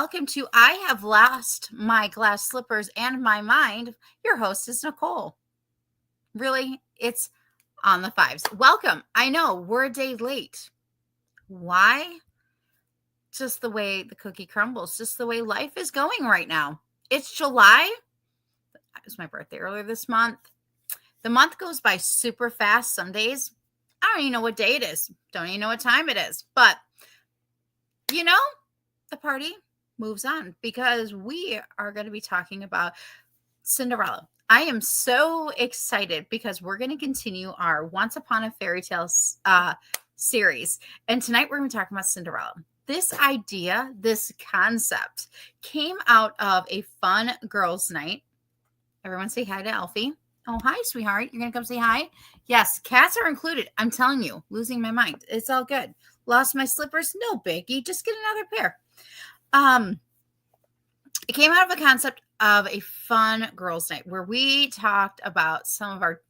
welcome to I Have Lost My Glass Slippers and My Mind. Your host is Nicole. Really, it's on the fives. Welcome. I know we're a day late. Why? Just the way the cookie crumbles, just the way life is going right now. It's July. It was my birthday earlier this month. The month goes by super fast some days. I don't even know what day it is. Don't even know what time it is. But, you know, the party moves on because we are going to be talking about Cinderella. I am so excited because we're going to continue our Once Upon a Fairy Tale series. And tonight we're going to be talking about Cinderella. This idea, this concept came out of a fun girls' night. Everyone say hi to Elfie. Oh, hi, sweetheart. You're going to come say hi? Yes, cats are included. I'm telling you, losing my mind. It's all good. Lost my slippers? No biggie. Just get another pair. It came out of a concept of a fun girls' night where we talked about some of our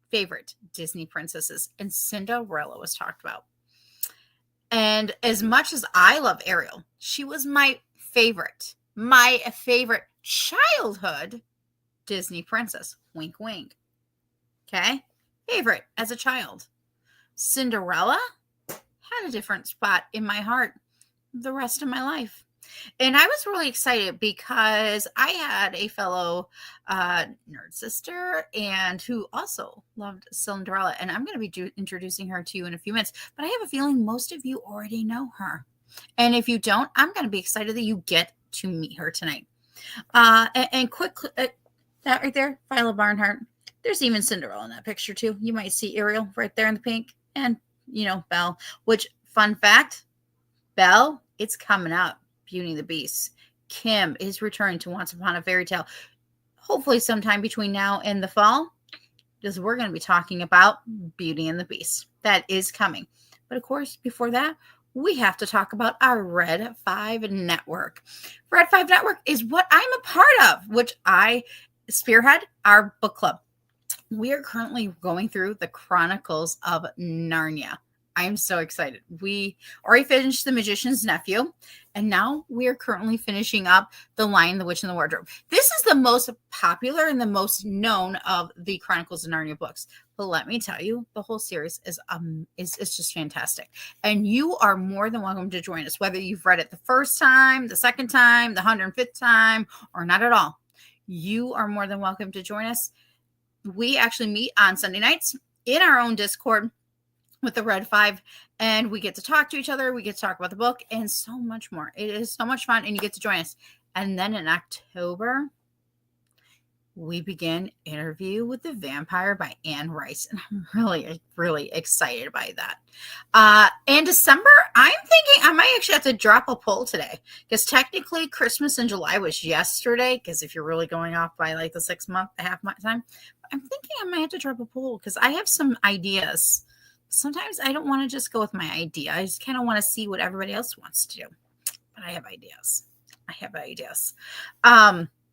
favorite Disney princesses, and Cinderella was talked about. And as much as I love Ariel, she was my favorite childhood Disney princess. Wink, wink. Okay? Favorite as a child. Cinderella had a different spot in my heart the rest of my life. And I was really excited because I had a fellow nerd sister and who also loved Cinderella. And I'm going to be introducing her to you in a few minutes. But I have a feeling most of you already know her. And if you don't, I'm going to be excited that you get to meet her tonight. And quick, that right there, Viola Barnhart. There's even Cinderella in that picture too. You might see Ariel right there in the pink. And, you know, Belle. Which, fun fact, Belle, it's coming up. Beauty and the Beast. Kim is returning to Once Upon a Fairy Tale. Hopefully sometime between now and the fall, because we're going to be talking about Beauty and the Beast. That is coming. But of course, before that, we have to talk about our Red 5 Network. Red 5 Network is what I'm a part of, which I spearhead our book club. We are currently going through the Chronicles of Narnia. I am so excited. We already finished The Magician's Nephew, and now we are currently finishing up The Lion, the Witch, and the Wardrobe. This is the most popular and the most known of the Chronicles of Narnia books. But let me tell you, the whole series is just fantastic. And you are more than welcome to join us, whether you've read it the first time, the second time, the 105th time, or not at all. You are more than welcome to join us. We actually meet on Sunday nights in our own Discord with the Red 5, and we get to talk to each other. We get to talk about the book and so much more. It is so much fun, and you get to join us. And then in October, we begin Interview with the Vampire by Anne Rice, and I'm really, really excited by that. In December, I'm thinking I might actually have to drop a poll today, because technically Christmas in July was yesterday, because if you're really going off by like the 6 month, half month time, I'm thinking I might have to drop a poll, because I have some ideas. Sometimes I don't want to just go with my idea. I just kind of want to see what everybody else wants to do. But I have ideas.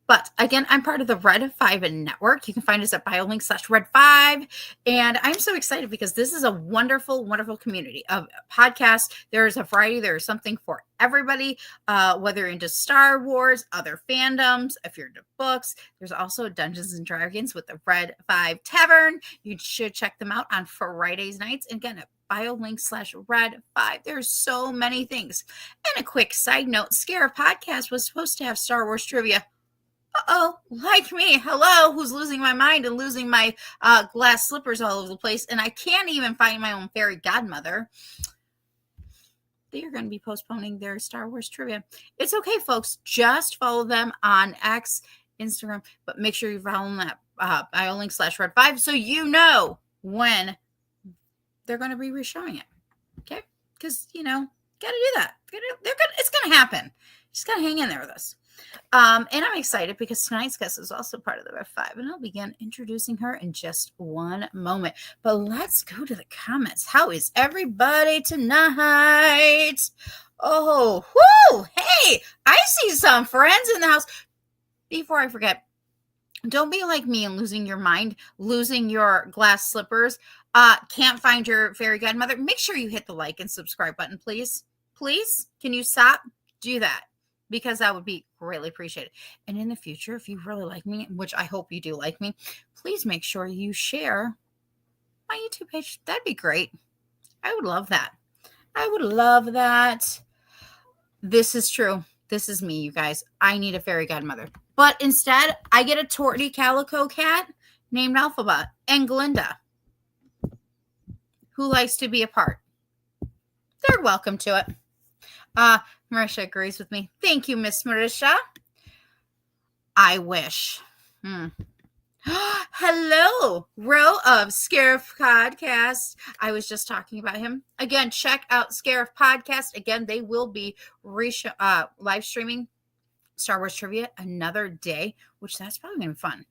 But again, I'm part of the Red 5 Network. You can find us at BioLink/Red5. And I'm so excited because this is a wonderful, wonderful community of podcasts. There's a variety. There's something for everybody, whether you're into Star Wars, other fandoms, if you're into books. There's also Dungeons and Dragons with the Red 5 Tavern. You should check them out on Fridays nights. And again, at BioLink/Red5. There's so many things. And a quick side note, Scare Podcast was supposed to have Star Wars trivia. Like me. Hello, who's losing my mind and losing my glass slippers all over the place, and I can't even find my own fairy godmother. They are going to be postponing their Star Wars trivia. It's okay, folks. Just follow them on X, Instagram, but make sure you follow them at BioLink/Red5 so you know when they're going to be reshowing it. Okay? Because, you know, got to do that. It's going to happen. Just got to hang in there with us. And I'm excited because tonight's guest is also part of the Red 5, and I'll begin introducing her in just one moment. But let's go to the comments. How is everybody tonight? Oh, whoo! Hey, I see some friends in the house. Before I forget, don't be like me and losing your mind, losing your glass slippers. Can't find your fairy godmother. Make sure you hit the like and subscribe button, please. Please, can you stop? Do that. because that would be greatly appreciated. And in the future, if you really like me, which I hope you do like me, please make sure you share my YouTube page. That'd be great. I would love that. I would love that. This is true. This is me, you guys. I need a fairy godmother. But instead, I get a torty calico cat named Alphaba and Glinda, who likes to be a part. They're welcome to it. Merisha agrees with me. Thank you, Miss Merisha. I wish. Hello, Row of Scarif Podcast. I was just talking about him. Again, check out Scarif Podcast. Again, they will be live streaming Star Wars trivia another day, which that's probably going to be fun.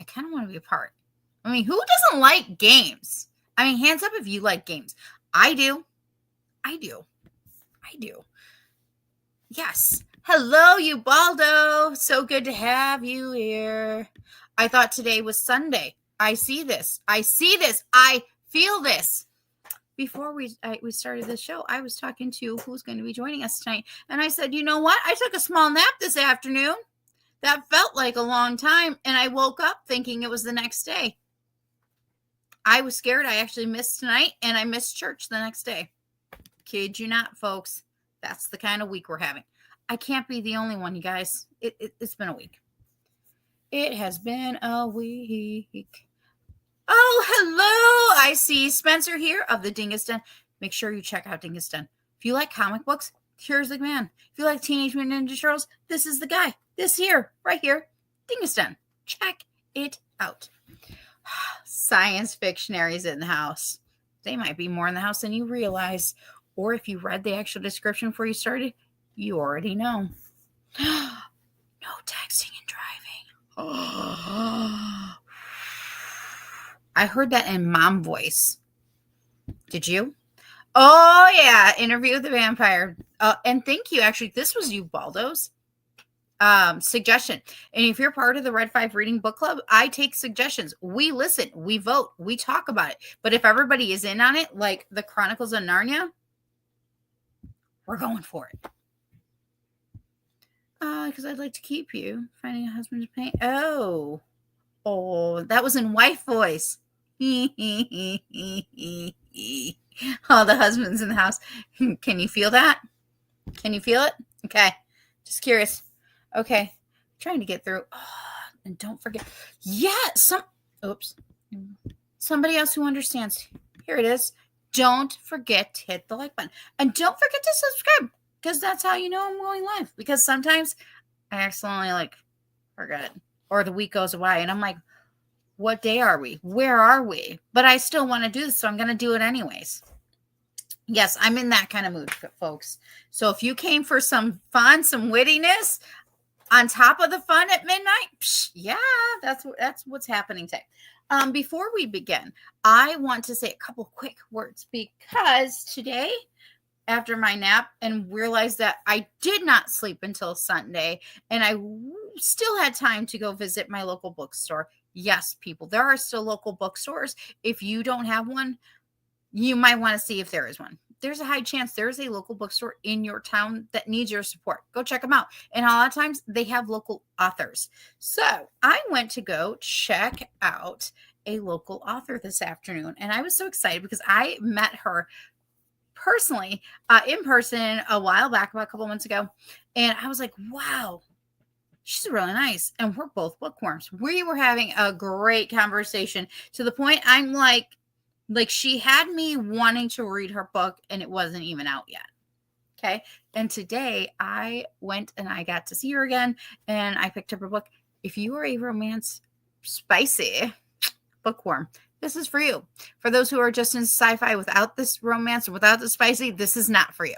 I kind of want to be a part. I mean, who doesn't like games? I mean, hands up if you like games. I do. Yes. Hello, you Baldo. So good to have you here. I thought today was Sunday. I see this. I feel this. Before we started the show, I was talking to who's going to be joining us tonight. And I said, you know what? I took a small nap this afternoon. That felt like a long time. And I woke up thinking it was the next day. I was scared. I actually missed tonight. And I missed church the next day. Kid you not, folks. That's the kind of week we're having. I can't be the only one, you guys. It's been a week. It has been a week. Oh, hello. I see Spencer here of the Dingus Den. Make sure you check out Dingus Den. If you like comic books, here's the man. If you like Teenage Mutant Ninja Turtles, this is the guy. This here, right here, Dingus Den. Check it out. Science Fictionaries in the house. They might be more in the house than you realize. Or if you read the actual description before you started, you already know. No texting and driving. I heard that in mom voice. Did you? Oh, yeah. Interview with the Vampire. And thank you. Actually, this was you, Baldo's suggestion. And if you're part of the Red 5 Reading Book Club, I take suggestions. We listen. We vote. We talk about it. But if everybody is in on it, like the Chronicles of Narnia, we're going for it. Because I'd like to keep you. Finding a husband to paint. Oh, that was in wife voice. All the husbands in the house. Can you feel that? Can you feel it? Okay. Just curious. Okay. I'm trying to get through. And don't forget. Yeah. Somebody else who understands. Here it is. Don't forget to hit the like button. And don't forget to subscribe. Because that's how you know I'm going live. Because sometimes I accidentally forget. Or the week goes away. And I'm like, what day are we? Where are we? But I still want to do this. So I'm going to do it anyways. Yes, I'm in that kind of mood, folks. So if you came for some fun, some wittiness on top of the fun at midnight, yeah, that's what's happening today. Before we begin, I want to say a couple quick words because today, after my nap, and realized that I did not sleep until Sunday, and I still had time to go visit my local bookstore. Yes, people, there are still local bookstores. If you don't have one, you might want to see if there is one. There's a high chance there is a local bookstore in your town that needs your support. Go check them out. And a lot of times they have local authors. So I went to go check out a local author this afternoon. And I was so excited because I met her personally, in person a while back, about a couple months ago. And I was like, wow, she's really nice. And we're both bookworms. We were having a great conversation to the point I'm like she had me wanting to read her book and it wasn't even out yet. Okay. And today I went and I got to see her again and I picked up her book. If you are a romance spicy bookworm, this is for you. For those who are just in sci-fi without this romance or without the spicy, this is not for you.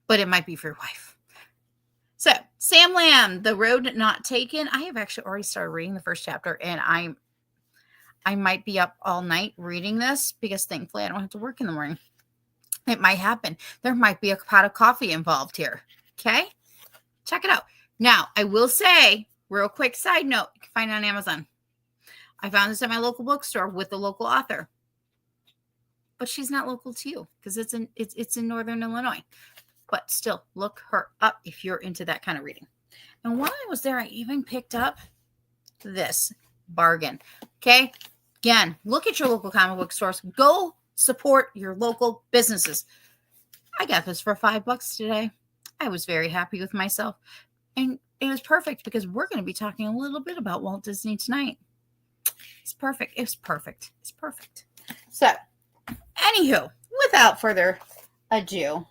But it might be for your wife. So, Sam Lamb, The Road Not Taken. I have actually already started reading the first chapter, and I might be up all night reading this because thankfully I don't have to work in the morning. It might happen. There might be a pot of coffee involved here. Okay? Check it out. Now, I will say, real quick side note, you can find it on Amazon. I found this at my local bookstore with the local author. But she's not local to you because it's in Northern Illinois. but still look her up if you're into that kind of reading. And while I was there, I even picked up this bargain. Okay. Again, look at your local comic book stores. Go support your local businesses. I got this for $5 today. I was very happy with myself. And it was perfect because we're going to be talking a little bit about Walt Disney tonight. It's perfect. It's perfect. It's perfect. So, anywho, without further ado,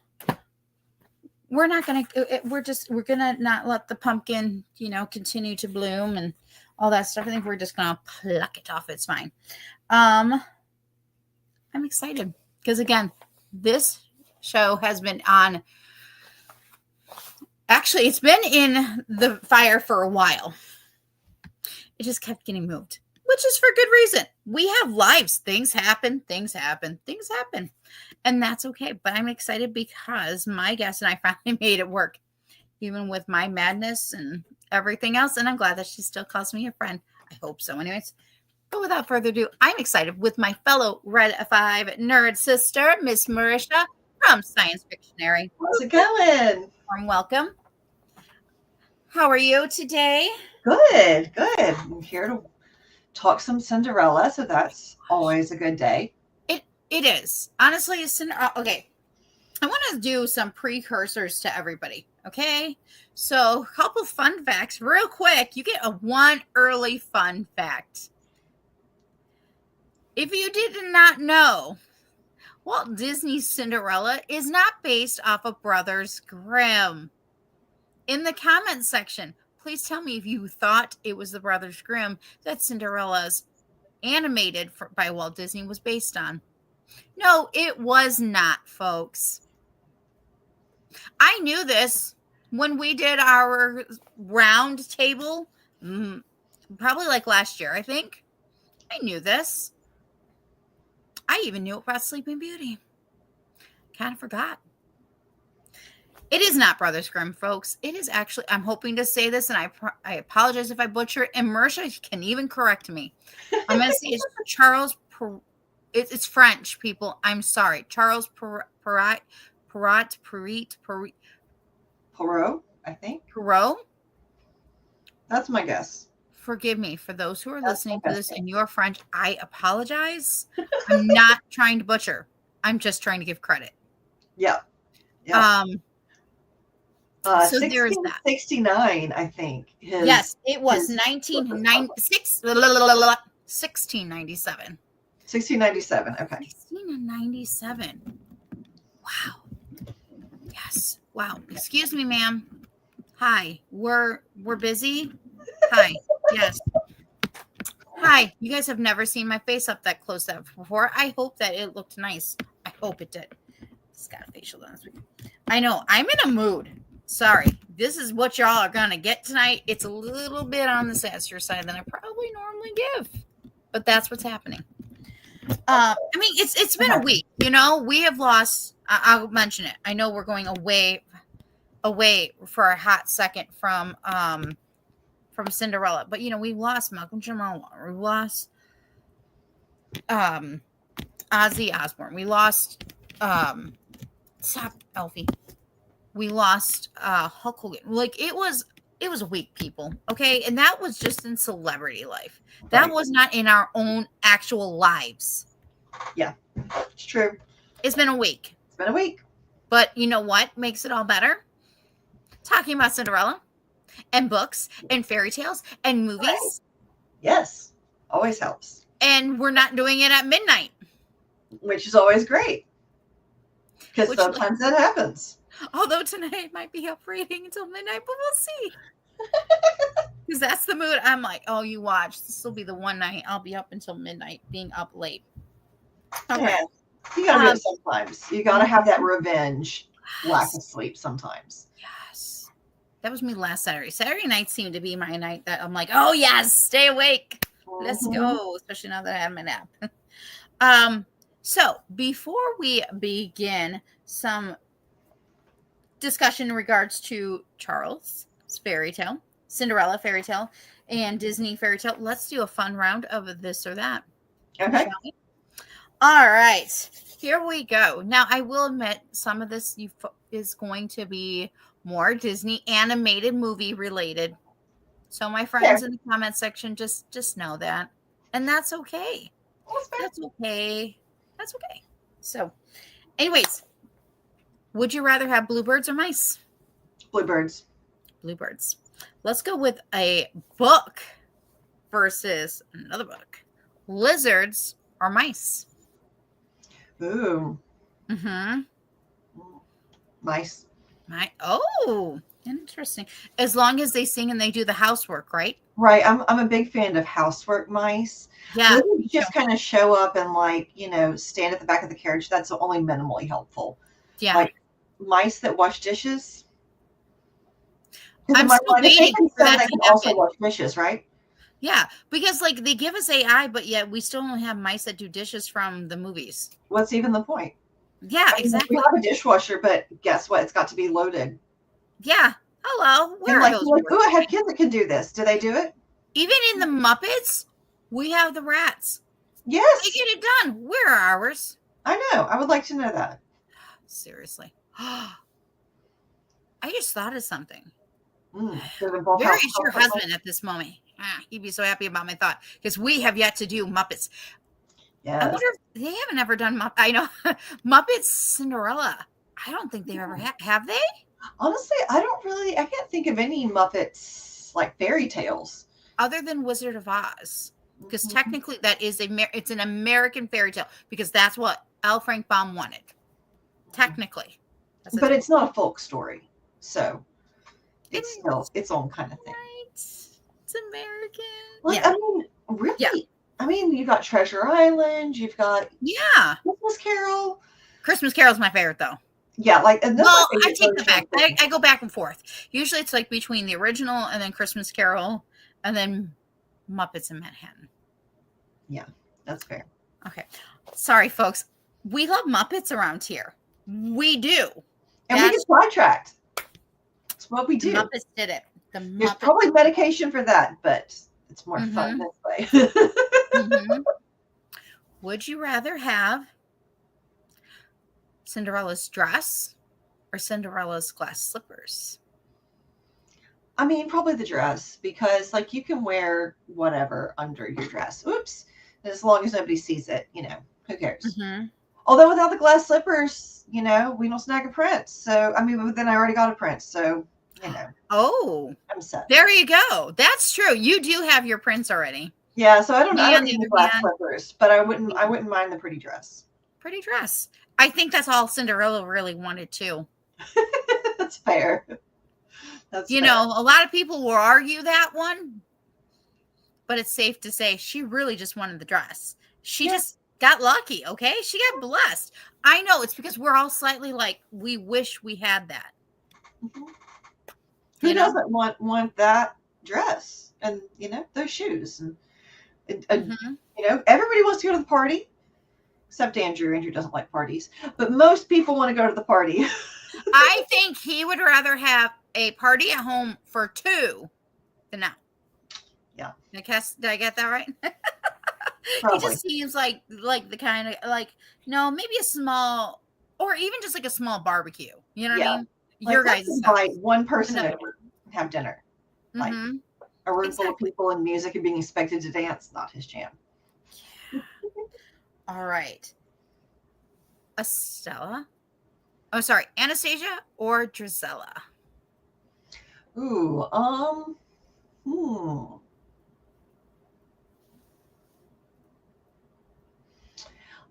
we're going to not let the pumpkin, continue to bloom and all that stuff. I think we're just going to pluck it off. It's fine. I'm excited because, again, this show has been on. Actually, it's been in the fire for a while. It just kept getting moved, which is for good reason. We have lives. Things happen. And that's okay. But I'm excited because my guest and I finally made it work, even with my madness and everything else. And I'm glad that she still calls me a friend. I hope so. Anyways, but without further ado, I'm excited with my fellow Red 5 nerd sister, Miss Merisha from Science Fictionary. How's it going? Warm welcome. How are you today? Good. I'm here to talk some Cinderella, so that's always a good day. It is. Honestly, okay. I want to do some precursors to everybody, okay? So, a couple fun facts real quick. You get one early fun fact. If you did not know, Walt Disney's Cinderella is not based off of Brothers Grimm. In the comments section, please tell me if you thought it was the Brothers Grimm that Cinderella's animated by Walt Disney was based on. No, it was not, folks. I knew this when we did our round table, probably like last year, I think. I knew this. I even knew about Sleeping Beauty. Kind of forgot. It is not Brothers Grimm, folks. It is actually, I'm hoping to say this, and I apologize if I butcher it, and Merisha can even correct me. I'm going to say it's Charles Perrault. It's French, people. I'm sorry. Charles Perrault, I think. Perrault? That's my guess. Forgive me for those who are listening to this and you're French. I apologize. I'm not trying to butcher. I'm just trying to give credit. Yeah. So there's that. 1669, I think. Yes, it was 1697. 1697. Okay. 1697. Wow. Yes. Wow. Excuse me, ma'am. Hi. We're busy. Hi. Yes. Hi. You guys have never seen my face up that close up before. I hope that it looked nice. I hope it did. It's got a facial done this week. I know. I'm in a mood. Sorry. This is what y'all are going to get tonight. It's a little bit on the sassier side than I probably normally give. But that's what's happening. I mean, it's been a week. We have lost. I'll mention it. I know we're going away for a hot second from Cinderella, but we've lost Malcolm Jamal. We lost Ozzy Osbourne. We lost stop Elfie. We lost Hulk Hogan. Like it was a week, people. Okay, and that was just in celebrity life. That was not in our own actual lives. Yeah, it's true. It's been a week. But you know what makes it all better? Talking about Cinderella and books and fairy tales and movies. Right. Yes, always helps. And we're not doing it at midnight. Which is always great. Because sometimes that happens. Although tonight might be up reading until midnight, but we'll see. Because that's the mood. I'm like, oh, you watch. This will be the one night I'll be up until midnight, being up late. Okay. Yeah. You gotta do it sometimes. You gotta have that revenge lack of sleep sometimes. Yes. That was me last Saturday. Saturday night seemed to be my night that I'm like, oh yes, stay awake. Mm-hmm. Let's go. Especially now that I had my nap. So before we begin some discussion in regards to Charles' Fairytale, Cinderella Fairytale, and Disney Fairytale, let's do a fun round of this or that. Okay. All right, here we go. Now, I will admit some of this, is going to be more Disney animated movie related. So my friends in the comment section, just know that. And that's okay. That's okay. That's okay. So anyways, would you rather have bluebirds or mice? Bluebirds. Bluebirds. Let's go with a book versus another book. Lizards or mice? Ooh. Mm-hmm. Mice. Oh, interesting. As long as they sing and they do the housework, right? Right. I'm a big fan of housework mice. Yeah. Lizards just kind of show up and like, stand at the back of the carriage. That's only minimally helpful. Yeah. Like mice that wash dishes. I'm still waiting for that they to can happen. also wash dishes, right? Yeah, because like they give us AI, but yet we still don't have mice that do dishes from the movies. What's even the point? Yeah, exactly. We have a dishwasher, but guess what? It's got to be loaded. Yeah. Hello. Where are those? Oh, I have kids that can do this. Do they do it? Even in the Muppets, we have the rats. Yes. They get it done. Where are ours? I know. I would like to know that. Seriously. I just thought of something. Where is your husband at this moment? He'd be so happy about my thought because we have yet to do Muppets. Yes. I wonder if they haven't ever done Muppets. I know Muppets Cinderella. I don't think they ever have they? Honestly, I can't think of any Muppets like fairy tales. Other than Wizard of Oz. Because technically that is it's an American fairy tale because that's what L. Frank Baum wanted. Technically. But it's not a folk story. So it's still its own kind of thing. Right. It's American. Like, yeah. I mean, really? Yeah. I mean, you've got Treasure Island, you've got Christmas Carol. Christmas Carol's my favorite though. Yeah, like well, I take that back. I go back and forth. Usually it's like between the original and then Christmas Carol and then Muppets in Manhattan. Yeah, that's fair. Okay. Sorry, folks. We love Muppets around here. We do. And we get sidetracked. That's what we do. The Muppets did it. There's probably medication for that, but it's more fun this way. Would you rather have Cinderella's dress or Cinderella's glass slippers? I mean, probably the dress because, like, you can wear whatever under your dress. Oops. As long as nobody sees it, who cares? Although without the glass slippers, we don't snag a prince. So, I mean, but then I already got a prince. So, Oh, I'm set. There you go. That's true. You do have your prince already. Yeah. So I don't need the glass slippers, but I wouldn't mind the pretty dress. Pretty dress. I think that's all Cinderella really wanted too. That's fair. That's fair. A lot of people will argue that one, but it's safe to say she really just wanted the dress. She just got lucky, okay? She got blessed. I know it's because we're all slightly like, we wish we had that. Who doesn't want that dress and, those shoes? And everybody wants to go to the party, except Andrew. Andrew doesn't like parties, but most people want to go to the party. I think he would rather have a party at home for two than now. Yeah. Did I get that right? He just seems like the kind of maybe a small or even just like a small barbecue. You know what I mean? Your guys invite one person over and have dinner. Like a room full of people and music and being expected to dance, not his jam. Yeah. All right. Anastasia or Drizella? Ooh,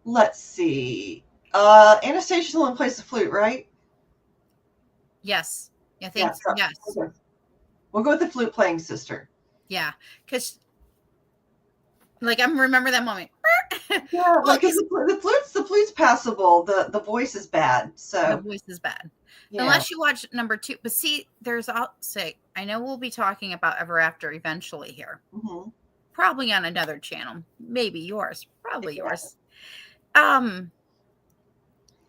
Let's see. Anastasia's the one who plays the flute, right? Yes. I think yes. Okay. We'll go with the flute playing sister. Yeah, because remember that moment. Yeah, because the flute's passable. The voice is bad. So the voice is bad. Yeah. Unless you watch number 2. But see, I know we'll be talking about Ever After eventually here. Probably on another channel. Maybe yours. Probably yours. And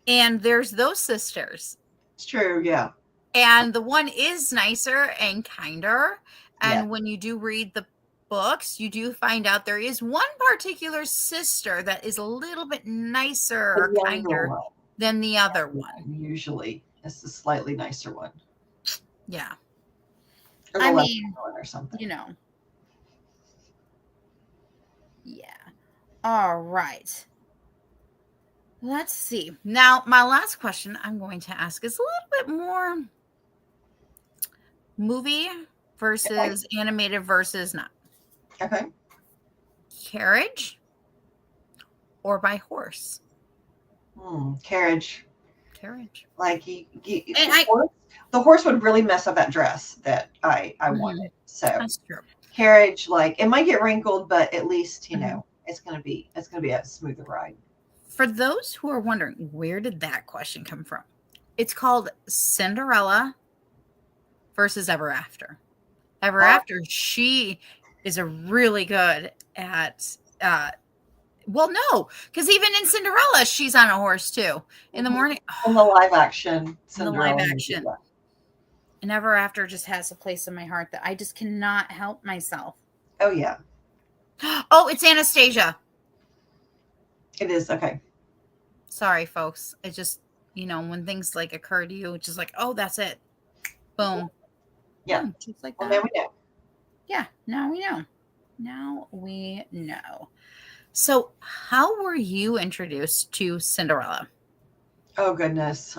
there's those sisters. It's true, yeah. And the one is nicer and kinder. And when you do read the books, you do find out there is one particular sister that is a little bit nicer or kinder than the other one. Usually. It's the slightly nicer one. Yeah. Or the less one or something. Yeah. All right. Let's see. Now, my last question I'm going to ask is a little bit more movie versus animated versus not. Okay. Carriage or by horse? Carriage. Like the horse would really mess up that dress that I wanted. So that's true. Carriage, like it might get wrinkled, but at least it's gonna be a smoother ride. For those who are wondering, where did that question come from? It's called Cinderella versus Ever After. Ever After, she is a really good at well, no, because even in Cinderella, she's on a horse too. In the morning. In the live action Cinderella. And Ever After just has a place in my heart that I just cannot help myself. Oh, yeah. Oh, it's Anastasia. It is. Okay. Sorry, folks. It just, when things like occur to you, it's just like, oh, that's it. Boom. Yeah. Boom, just like that. Well, now we know. Yeah. Now we know. So, how were you introduced to Cinderella? Oh, goodness.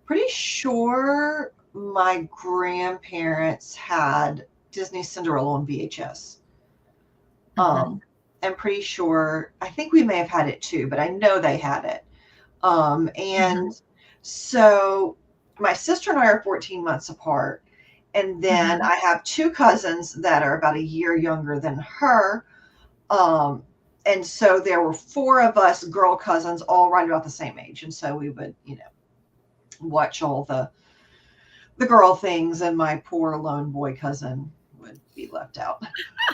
Pretty sure my grandparents had Disney Cinderella on VHS. I'm pretty sure, I think we may have had it too, but I know they had it. So my sister and I are 14 months apart. And then I have two cousins that are about a year younger than her. And so there were four of us girl cousins all right about the same age. And so we would, watch all the girl things, and my poor lone boy cousin would be left out.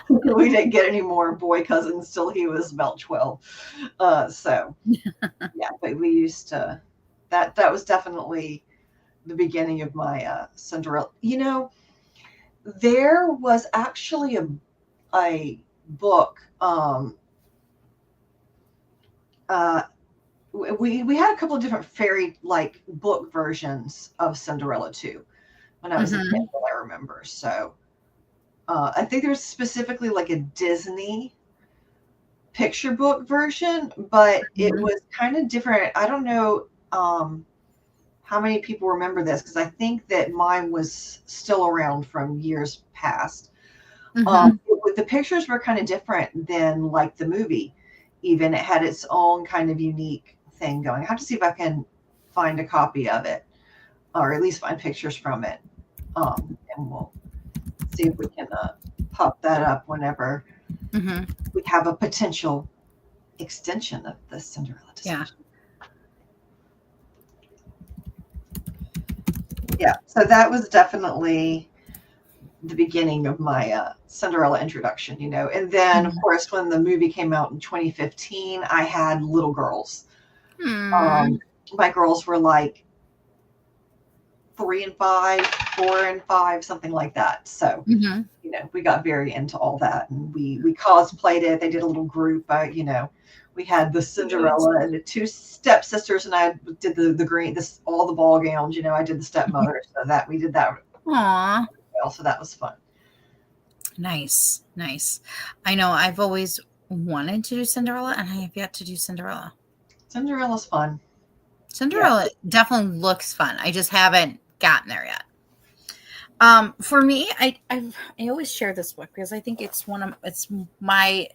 We didn't get any more boy cousins till he was about 12. So yeah, but we used to, that was definitely the beginning of my Cinderella. There was actually a book. We had a couple of different fairy like book versions of Cinderella too when I was a kid, that I remember. So I think there's specifically like a Disney picture book version, but it was kind of different. I don't know how many people remember this, because I think that mine was still around from years past. The pictures were kind of different than like the movie. Even it had its own kind of unique thing going. I have to see if I can find a copy of it, or at least find pictures from it, and we'll see if we can pop that up whenever we have a potential extension of the Cinderella discussion. Yeah, so that was definitely the beginning of my Cinderella introduction, and then of course when the movie came out in 2015, I had little girls. My girls were like 3 and 5, 4 and 5, something like that. So we got very into all that, and we cosplayed it. They did a little group. We had the Cinderella and the two stepsisters, and I did the green, all the ball gowns. I did the stepmother, so that we did that. Aww. So that was fun. Nice. I know I've always wanted to do Cinderella, and I have yet to do Cinderella. Cinderella's fun. Cinderella definitely looks fun. I just haven't gotten there yet. For me, I always share this book because I think it's my,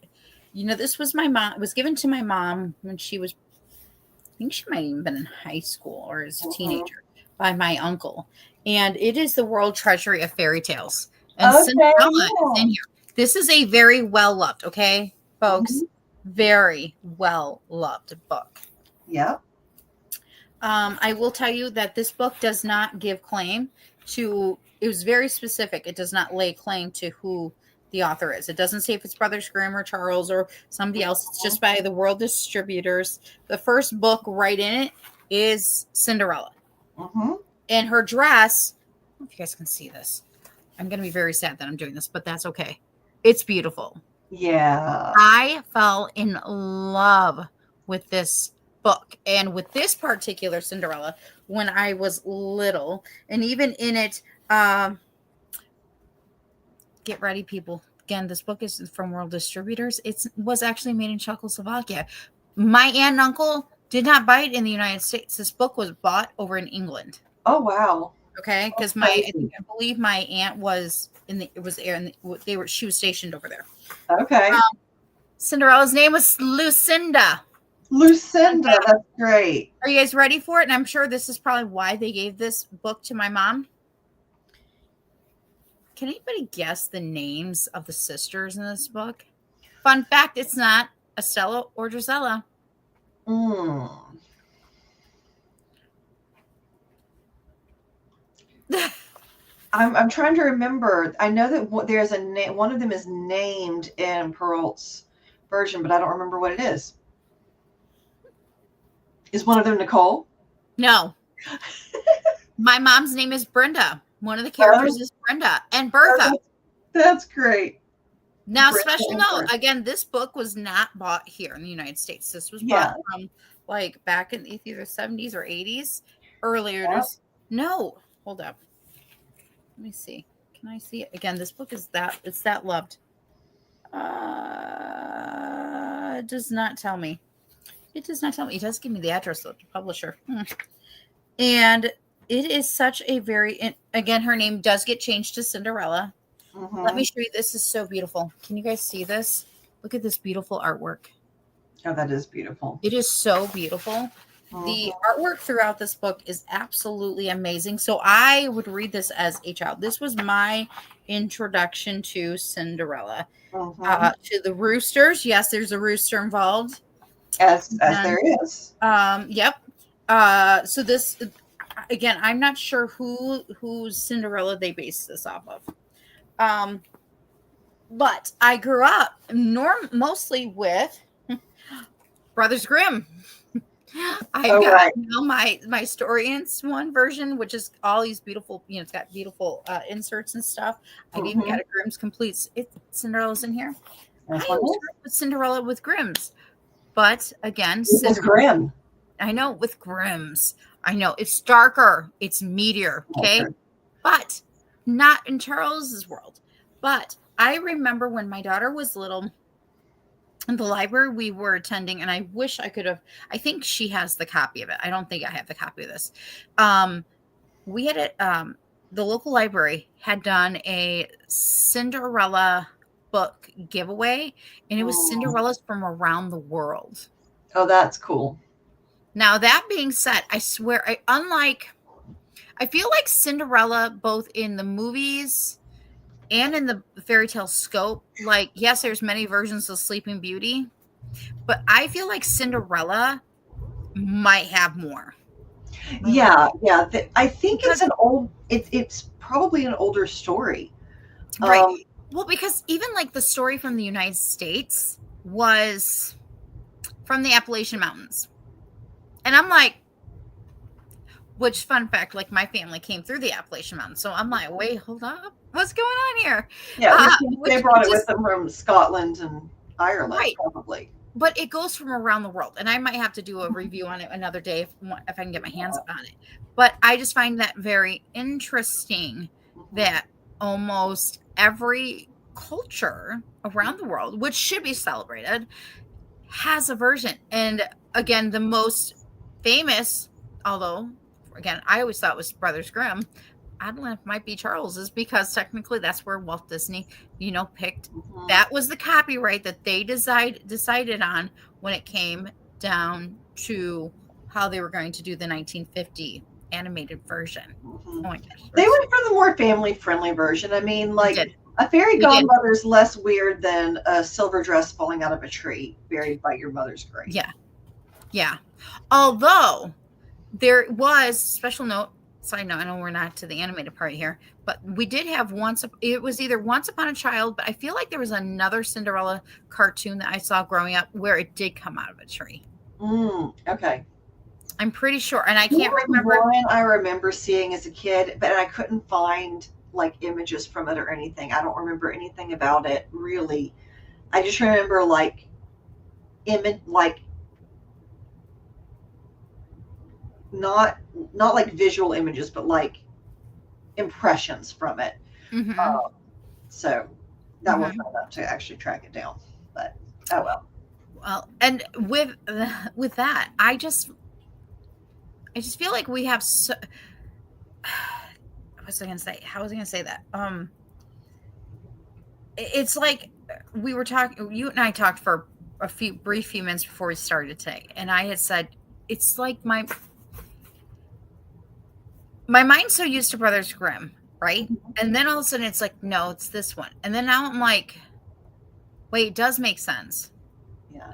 this was my mom. It was given to my mom when she was, I think she might have even been in high school or as a teenager, by my uncle. And it is the World Treasury of Fairy Tales. And Cinderella is in here. This is a very well-loved, okay, folks? Very well-loved book. Yeah. I will tell you that this book does not give claim to, it was very specific. It does not lay claim to who the author is. It doesn't say if it's Brothers Grimm or Charles or somebody else. It's just by the World Distributors. The first book right in it is Cinderella. And her dress, I don't know if you guys can see this. I'm going to be very sad that I'm doing this, but that's okay. It's beautiful. Yeah. I fell in love with this book. And with this particular Cinderella, when I was little, and even in it, get ready, people. Again, this book is from World Distributors. It was actually made in Czechoslovakia. My aunt and uncle did not buy it in the United States. This book was bought over in England. Oh, wow. Okay, because I believe my aunt was she was stationed over there. Okay. Cinderella's name was Lucinda. Lucinda, that's great. Are you guys ready for it? And I'm sure this is probably why they gave this book to my mom. Can anybody guess the names of the sisters in this book? Fun fact, it's not Estella or Drizella. I'm trying to remember. I know that there's one of them is named in Perrault's version, but I don't remember what it is. Is one of them Nicole? No. My mom's name is Brenda. One of the characters is Brenda and Bertha. That's great. Now, special note, again, this book was not bought here in the United States. This was bought from like back in either 70s or 80s. Earlier. Yeah. No, hold up. Let me see. Can I see it? Again, this book is it's that loved. It does not tell me. It does not tell me. It does give me the address of the publisher. And it is such a again, her name does get changed to Cinderella. Mm-hmm. Let me show you. This is so beautiful. Can you guys see this? Look at this beautiful artwork. Oh, that is beautiful. It is so beautiful. Mm-hmm. The artwork throughout this book is absolutely amazing. So I would read this as a child. This was my introduction to Cinderella. Mm-hmm. To the roosters. Yes, there's a rooster involved. As there is. Yep. So this, again, I'm not sure whose Cinderella they based this off of. But I grew up mostly with Brothers Grimm. I've got my Story Ants one version, which is all these beautiful, it's got beautiful inserts and stuff. I've even got a Grimm's complete. Cinderella's in here. I was with Cinderella with Grimm's, but again, with Grimm. I know with Grimm's. I know it's darker, it's meatier, okay, but not in Charles's world. But I remember when my daughter was little, in the library we were attending, and I wish I could have. I think she has the copy of it. I don't think I have the copy of this. We had it. The local library had done a Cinderella book giveaway, and it was Cinderellas from around the world. Oh, that's cool. Now, that being said, I swear, I feel like Cinderella, both in the movies and in the fairy tale scope, like, yes, there's many versions of Sleeping Beauty, but I feel like Cinderella might have more. Yeah. I think it's probably an older story. Right. Well, because even like the story from the United States was from the Appalachian Mountains. And I'm like, which fun fact, like my family came through the Appalachian Mountains. So I'm like, wait, hold up. What's going on here? Yeah, they brought it with them from Scotland and Ireland, probably. But it goes from around the world. And I might have to do a review on it another day if I can get my hands on it. But I just find that very interesting that almost every culture around the world, which should be celebrated, has a version. And again, the most famous, although again, I always thought it was Brothers Grimm. I don't know if it might be Charles's, because technically that's where Walt Disney, picked. Mm-hmm. That was the copyright that they decided on when it came down to how they were going to do the 1950 animated version. Mm-hmm. Oh my gosh. They went for the more family-friendly version. I mean, like, a fairy godmother is less weird than a silver dress falling out of a tree buried by your mother's grave. Yeah. Although there was special note, side note, I know we're not to the animated part here, but we did have it was either Once Upon a Child, but I feel like there was another Cinderella cartoon that I saw growing up where it did come out of a tree. Okay. I'm pretty sure, and I can't remember. One I remember seeing as a kid, but I couldn't find like images from it or anything. I don't remember anything about it really. I just remember like not like visual images, but like impressions from it. Mm-hmm. So that will Mm-hmm. try not to actually track it down. But oh well. Well, and with that, I just feel like we have so. What was I gonna say? How was I gonna say that? It's like we were talking. You and I talked for a brief few minutes before we started today, and I had said it's like my mind's so used to Brothers Grimm, right? And then all of a sudden it's like, no, it's this one. And then now I'm like, wait, it does make sense. Yeah.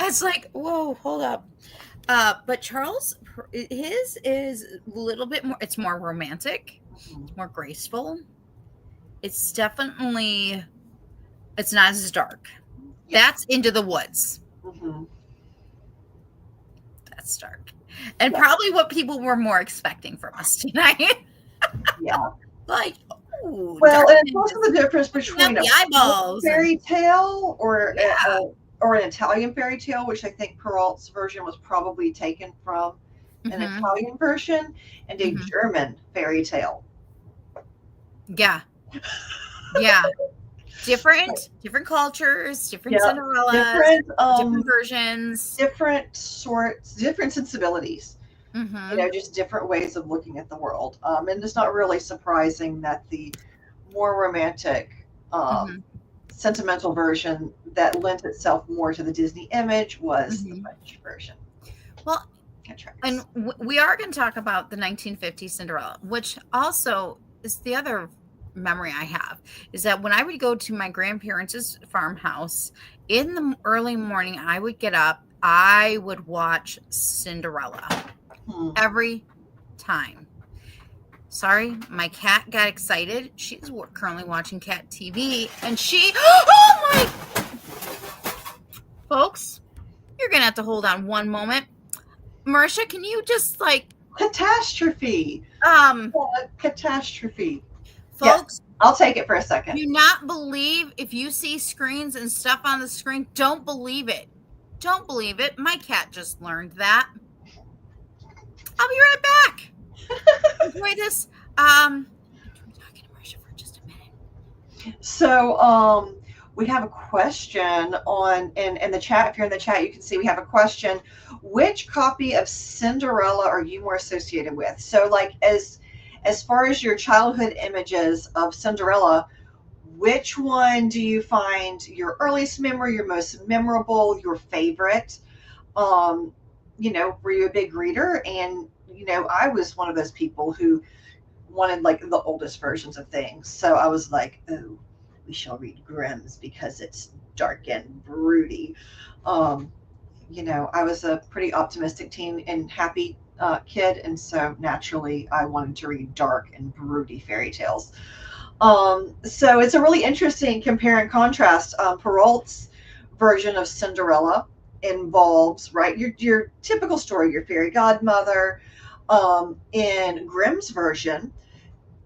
It's like, whoa, hold up. But Charles, his is a little bit more, it's more romantic, it's more graceful. It's definitely, it's not as dark. Yeah. That's Into the Woods. Mm-hmm. That's dark. And probably what people were more expecting from us tonight. Yeah. Like, ooh, well, and it's also the difference between a eyeballs fairy tale or an Italian fairy tale, which I think Perrault's version was probably taken from an Italian version, and a German fairy tale. Yeah. Yeah. Different cultures, different Cinderellas, different versions, different sensibilities. Just different ways of looking at the world. And it's not really surprising that the more romantic, sentimental version that lent itself more to the Disney image was the French version. Well, and we are going to talk about the 1950s Cinderella, which also is the other memory I have, is that when I would go to my grandparents' farmhouse in the early morning, I would get up, I would watch Cinderella every time. Sorry, my cat got excited. She's currently watching cat TV, and she, oh my, folks, you're going to have to hold on one moment. Merisha, can you just like catastrophe? Catastrophe. Folks, yeah, I'll take it for a second. Do not believe if you see screens and stuff on the screen. Don't believe it. Don't believe it. My cat just learned that. I'll be right back. Enjoy this. I'm talking to Merisha for just a minute. So, we have a question on in the chat. If you're in the chat, you can see we have a question. Which copy of Cinderella are you more associated with? So, like as far as your childhood images of Cinderella, which one do you find your earliest memory, your most memorable, your favorite? Were you a big reader? And I was one of those people who wanted like the oldest versions of things. So I was like, oh, we shall read Grimm's because it's dark and broody. I was a pretty optimistic teen and happy kid, and so naturally I wanted to read dark and broody fairy tales. So it's a really interesting compare and contrast. Perrault's version of Cinderella involves, right, your typical story, your fairy godmother. In Grimm's version,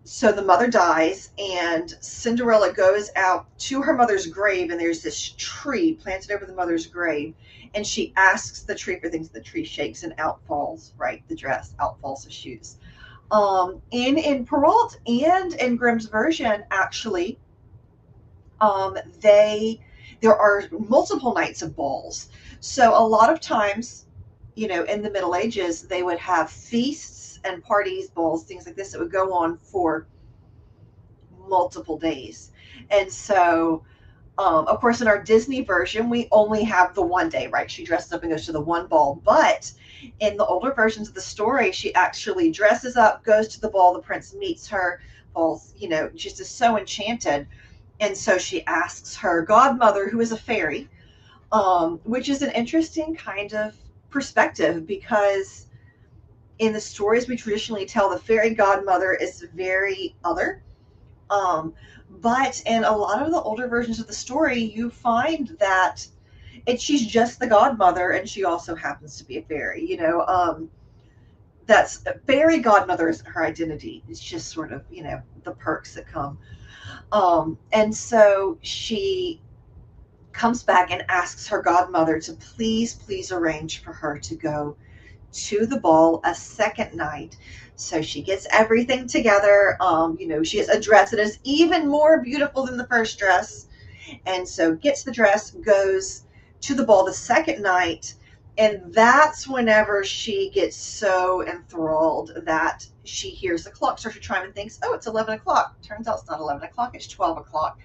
so the mother dies and Cinderella goes out to her mother's grave, and there's this tree planted over the mother's grave, and she asks the tree for things. The tree shakes and out falls, right, the dress, out falls the shoes. In Perrault and in Grimm's version, actually, there are multiple nights of balls. So a lot of times, in the Middle Ages, they would have feasts and parties, balls, things like this that would go on for multiple days. And so, of course, in our Disney version, we only have the one day, right? She dresses up and goes to the one ball. But in the older versions of the story, she actually dresses up, goes to the ball, the prince meets her, falls, just is so enchanted. And so she asks her godmother, who is a fairy, which is an interesting kind of perspective, because in the stories we traditionally tell, the fairy godmother is very other. But in a lot of the older versions of the story, you find that she's just the godmother, and she also happens to be a fairy. That's fairy godmother isn't her identity. It's just sort of the perks that come. And so she comes back and asks her godmother to please arrange for her to go to the ball a second night. So she gets everything together. She has a dress that is even more beautiful than the first dress. And so gets the dress, goes to the ball the second night. And that's whenever she gets so enthralled that she hears the clock start to chime and thinks, oh, it's 11 o'clock. Turns out it's not 11 o'clock, it's 12 o'clock.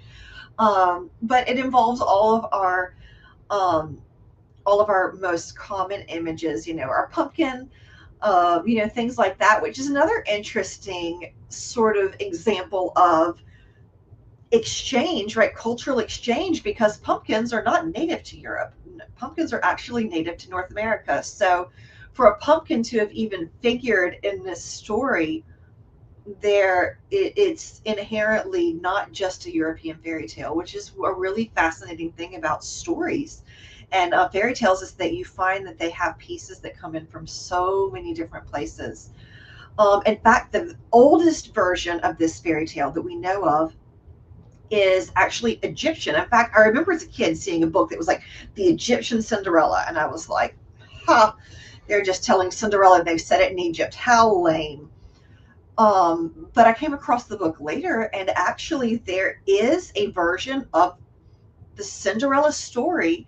But it involves um, all of our most common images, our pumpkin, things like that, which is another interesting sort of example of exchange, right? Cultural exchange, because pumpkins are not native to Europe. Pumpkins are actually native to North America. So for a pumpkin to have even figured in this story, it's inherently not just a European fairy tale, which is a really fascinating thing about stories and fairy tales, is that you find that they have pieces that come in from so many different places. In fact, the oldest version of this fairy tale that we know of is actually Egyptian. In fact, I remember as a kid seeing a book that was like the Egyptian Cinderella, and I was like, they're just telling Cinderella they've set it in Egypt. How lame. But I came across the book later, and actually there is a version of the Cinderella story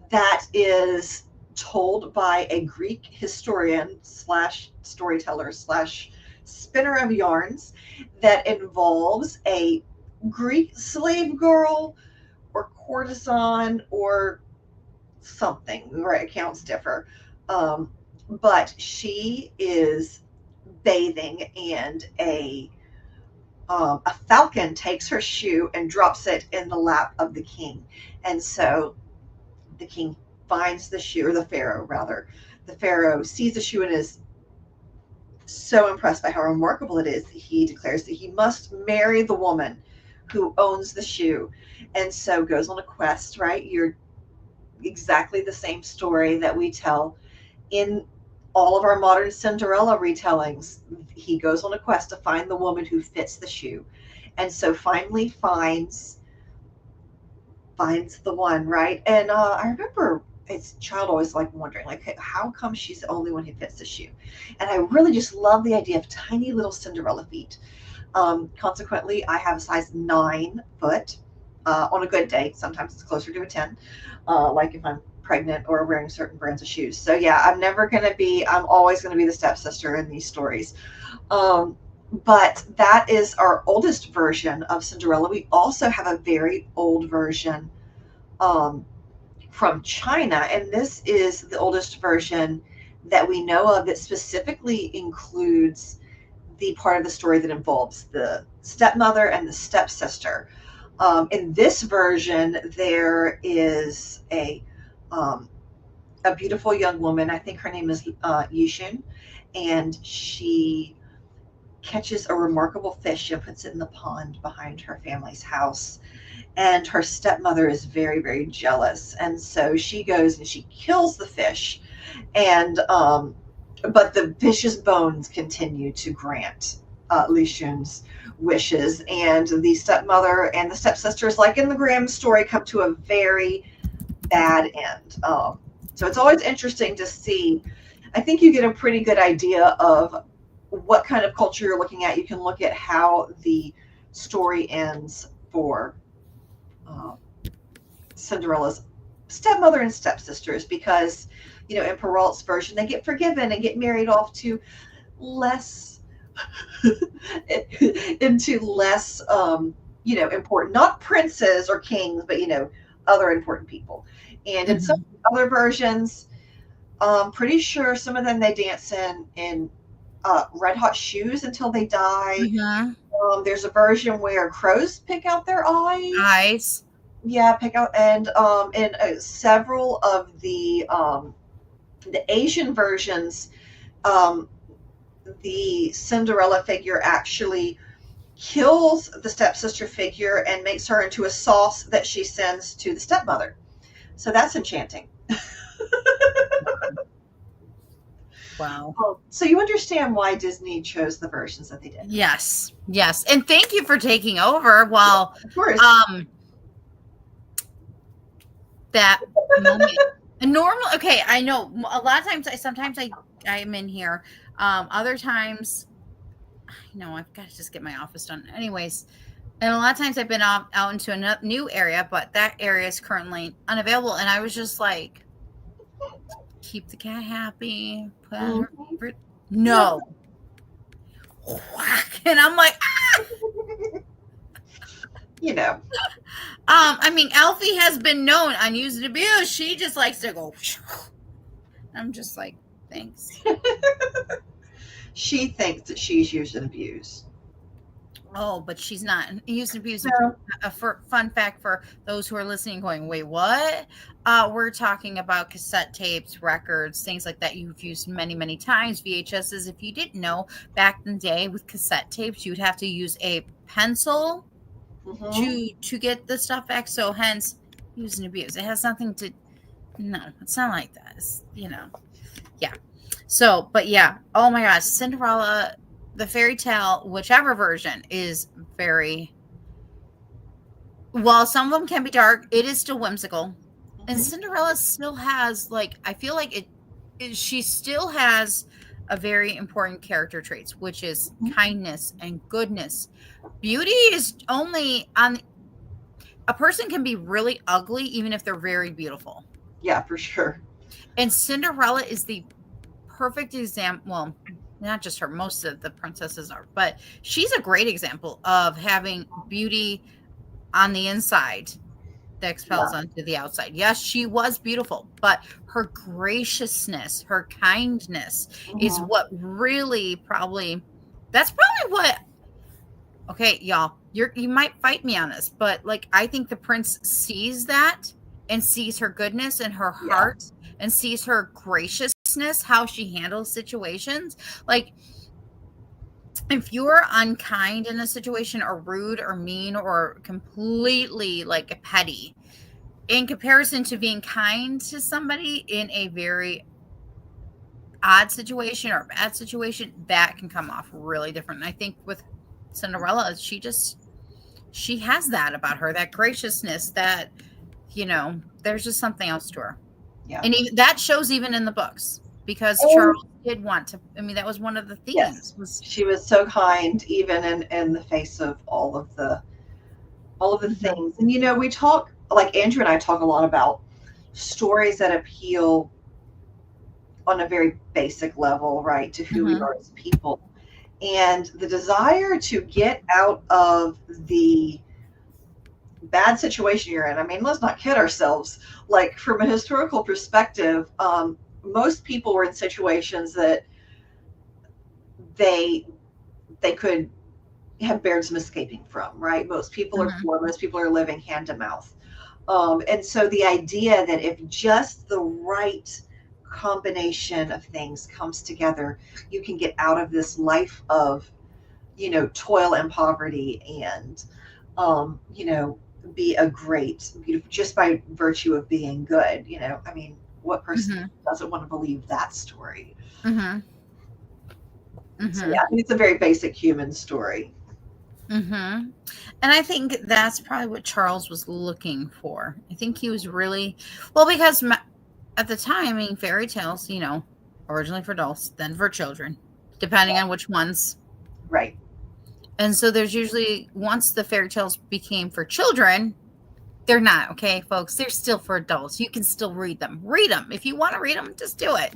that is told by a Greek historian slash storyteller slash spinner of yarns that involves a Greek slave girl or courtesan or something, right? Accounts differ. But she is bathing, and a falcon takes her shoe and drops it in the lap of the king. And so the king finds the shoe, or the pharaoh rather. The pharaoh sees the shoe and is so impressed by how remarkable it is that he declares that he must marry the woman who owns the shoe, and so goes on a quest, right? You're exactly the same story that we tell in all of our modern Cinderella retellings. He goes on a quest to find the woman who fits the shoe, and so finally finds the one, right? And I remember as a child always like wondering, like, how come she's the only one who fits the shoe? And I really just love the idea of tiny little Cinderella feet. Consequently, I have a size 9 foot on a good day. Sometimes it's closer to a 10, like if I'm pregnant or wearing certain brands of shoes. So yeah, I'm always going to be the stepsister in these stories. But that is our oldest version of Cinderella. We also have a very old version from China, and this is the oldest version that we know of that specifically includes the part of the story that involves the stepmother and the stepsister. In this version, there is a beautiful young woman. I think her name is Yishun, and she catches a remarkable fish and puts it in the pond behind her family's house. And her stepmother is very, very jealous, and so she goes and she kills the fish. And but the fish's bones continue to grant Li Shun's wishes, and the stepmother and the stepsisters, like in the Grimm story, come to a very bad end. So it's always interesting to see. I think you get a pretty good idea of what kind of culture you're looking at. You can look at how the story ends for Cinderella's stepmother and stepsisters, because in Perrault's version they get forgiven and get married off to less into less important, not princes or kings, but other important people. And in some other versions, pretty sure some of them they dance in red hot shoes until they die. There's a version where crows pick out their eyes. Yeah, pick out. And in several of the Asian versions, the Cinderella figure actually kills the stepsister figure and makes her into a sauce that she sends to the stepmother. So that's enchanting. Wow. So you understand why Disney chose the versions that they did. Yes. And thank you for taking over while of course. that moment. And normal, okay, I know a lot of times, I'm in here. Other times, I know I've got to just get my office done. Anyways, and a lot of times I've been out into a new area, but that area is currently unavailable. And I was just like, keep the cat happy, put on her favorite. No. Whack. And I'm like, ah! You know. I mean, Alfie has been known on Use and Abuse. She just likes to go. I'm just like, thanks. She thinks that she's used and abused. Oh, but she's not. Use and Abuse. No. A fun fact for those who are listening, going, wait, what? We're talking about cassette tapes, records, things like that you've used many, many times. VHSs. If you didn't know, back in the day with cassette tapes, you'd have to use a pencil to get the stuff back. So hence, use and abuse. It has nothing to. No, it's not like that. It's, yeah. So, but yeah. Oh my gosh, Cinderella. The fairy tale, whichever version, is very, while some of them can be dark, it is still whimsical. And Cinderella still has, I feel like she still has a very important character traits, which is kindness and goodness. Beauty is only on, a person can be really ugly even if they're very beautiful. Yeah, for sure. And Cinderella is the perfect example. Well, not just her, most of the princesses are, but she's a great example of having beauty on the inside that expels onto the outside. Yes, she was beautiful, but her graciousness, her kindness is what really that's probably what, okay, y'all, you might fight me on this, but I think the prince sees that and sees her goodness and her heart and sees her graciousness, how she handles situations. If you're unkind in a situation or rude or mean or completely petty, in comparison to being kind to somebody in a very odd situation or bad situation, that can come off really different. And I think with Cinderella, she has that about her, that graciousness, that, there's just something else to her. Yeah. And even that shows even in the books, because Charles did want to, that was one of the themes. Yes. She was so kind, even in the face of all of the things. And, we talk, Andrew and I talk a lot about stories that appeal on a very basic level, right, to who we are as people. And the desire to get out of the bad situation you're in. Let's not kid ourselves. From a historical perspective, most people were in situations that they could have barred some escaping from, right? Most people are poor. Most people are living hand to mouth. And so the idea that if just the right combination of things comes together, you can get out of this life of, toil and poverty and, be a great, just by virtue of being good, what person doesn't want to believe that story? So yeah, I think it's a very basic human story. And I think that's probably what Charles was looking for. I think he was really, because at the time, fairy tales, originally for adults, then for children, depending on which ones. Right. And so there's usually, once the fairy tales became for children, they're not, okay, folks. They're still for adults. You can still read them. Read them. If you want to read them, just do it.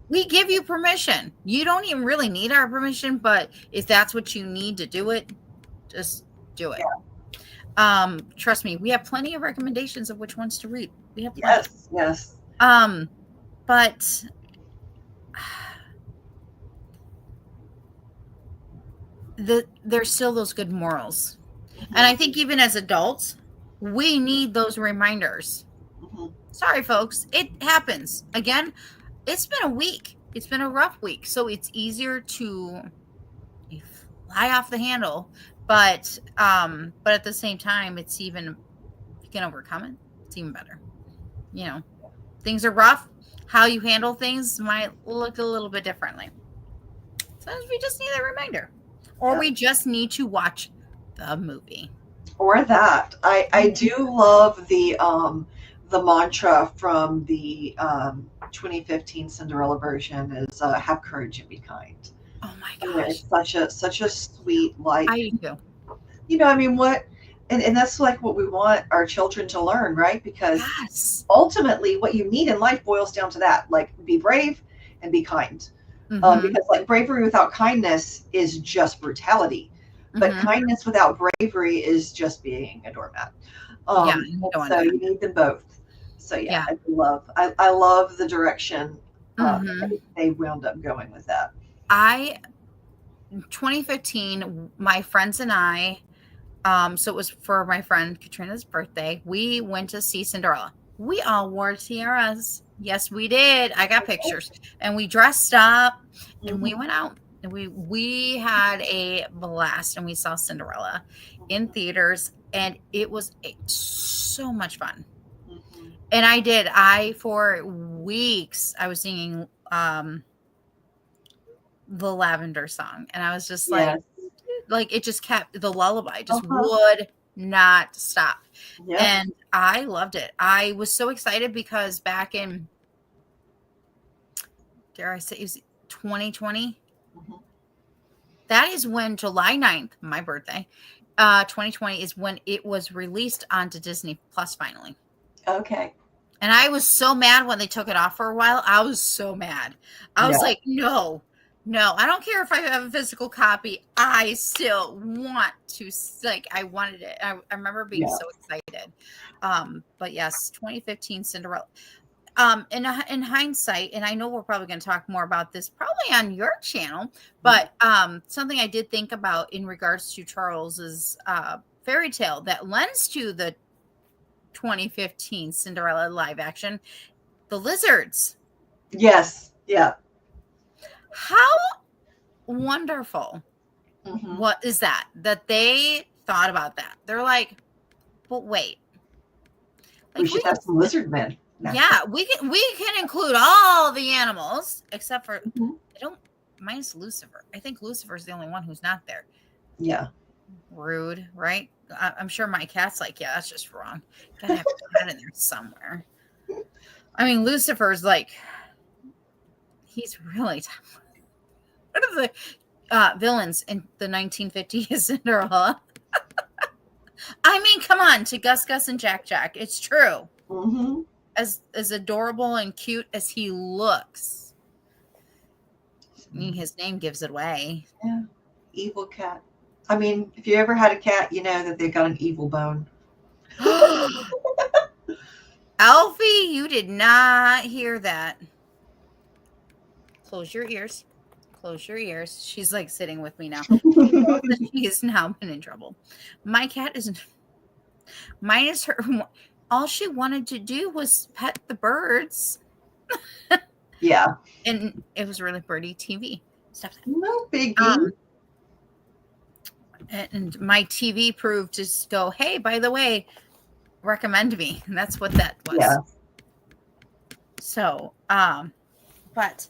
We give you permission. You don't even really need our permission, but if that's what you need to do it, just do it. Yeah. Trust me, we have plenty of recommendations of which ones to read. We have plenty. Yes. But there's still those good morals. And I think even as adults, we need those reminders. Sorry, folks. It happens. Again, it's been a week. It's been a rough week. So it's easier to fly off the handle. But at the same time, it's even, if you can overcome it, it's even better. Things are rough. How you handle things might look a little bit differently. Sometimes we just need a reminder. Or we just need to watch the movie. Or that. I do love the the mantra from the 2015 Cinderella version is "Have courage and be kind." Oh my It's gosh. such a sweet, like, I do. I mean, what, and that's like what we want our children to learn, right? Because Yes. ultimately, what you need in life boils down to that, like, be brave and be kind. Mm-hmm. Because, like, bravery without kindness is just brutality, but Mm-hmm. kindness without bravery is just being a doormat. Yeah, And you don't want so that. you need them both. So yeah, Yeah. I love the direction Mm-hmm. they wound up going with that. I 2015, my friends and I, so it was for my friend Katrina's birthday. We went to see Cinderella. We all wore tiaras. Yes, we did. I got pictures. And we dressed up and we Mhm. went out and we had a blast and we saw Cinderella in theaters and it was so much fun. Mhm. And I for weeks I was singing the Lavender Song and I was just Yes. like it just kept the lullaby just Uh-huh. would not stop. Yep. And I loved it. I was so excited because back in, dare I say, it was 2020. Mhm. That is when July 9th, my birthday, 2020 is when it was released onto Disney Plus finally. Okay. And I was so mad when they took it off for a while. I was so mad. I was Yeah. like, no, no, I don't care if I have a physical copy. I still want to, like, I wanted it. I remember being Yeah. so excited. But yes, 2015 Cinderella. In hindsight, and I know we're probably going to talk more about this probably on your channel, Yeah. but something I did think about in regards to Charles's fairy tale that lends to the 2015 Cinderella live action, the lizards. Yes. Yeah. How wonderful. Mhm. What is that? That they thought about that. They're like, but wait, We like should have some lizard men. No. yeah, we can include all the animals except for Mhm. I don't minus Lucifer. I think Lucifer's the only one who's not there. Yeah. Rude, right? I'm sure my cat's like, yeah, that's just wrong. Gotta have a cat in there somewhere. I mean, Lucifer's like, he's really one of the villains in the 1950s Cinderella. I mean, come on, to Gus Gus and Jack Jack. It's true. Mhm. As adorable and cute as he looks, I mean, his name gives it away. Yeah. Evil cat. I mean, if you ever had a cat, you know that they've got an evil bone. Alfie, you did not hear that. Close your ears. Close your ears. She's like sitting with me now. She knows that she has now been in trouble. My cat isn't. Mine is her. All she wanted to do was pet the birds. Yeah. And it was really birdie TV. Stop that. No biggie. And my TV proved to go, hey, by the way, recommend me. And that's what that Yeah. was. So, but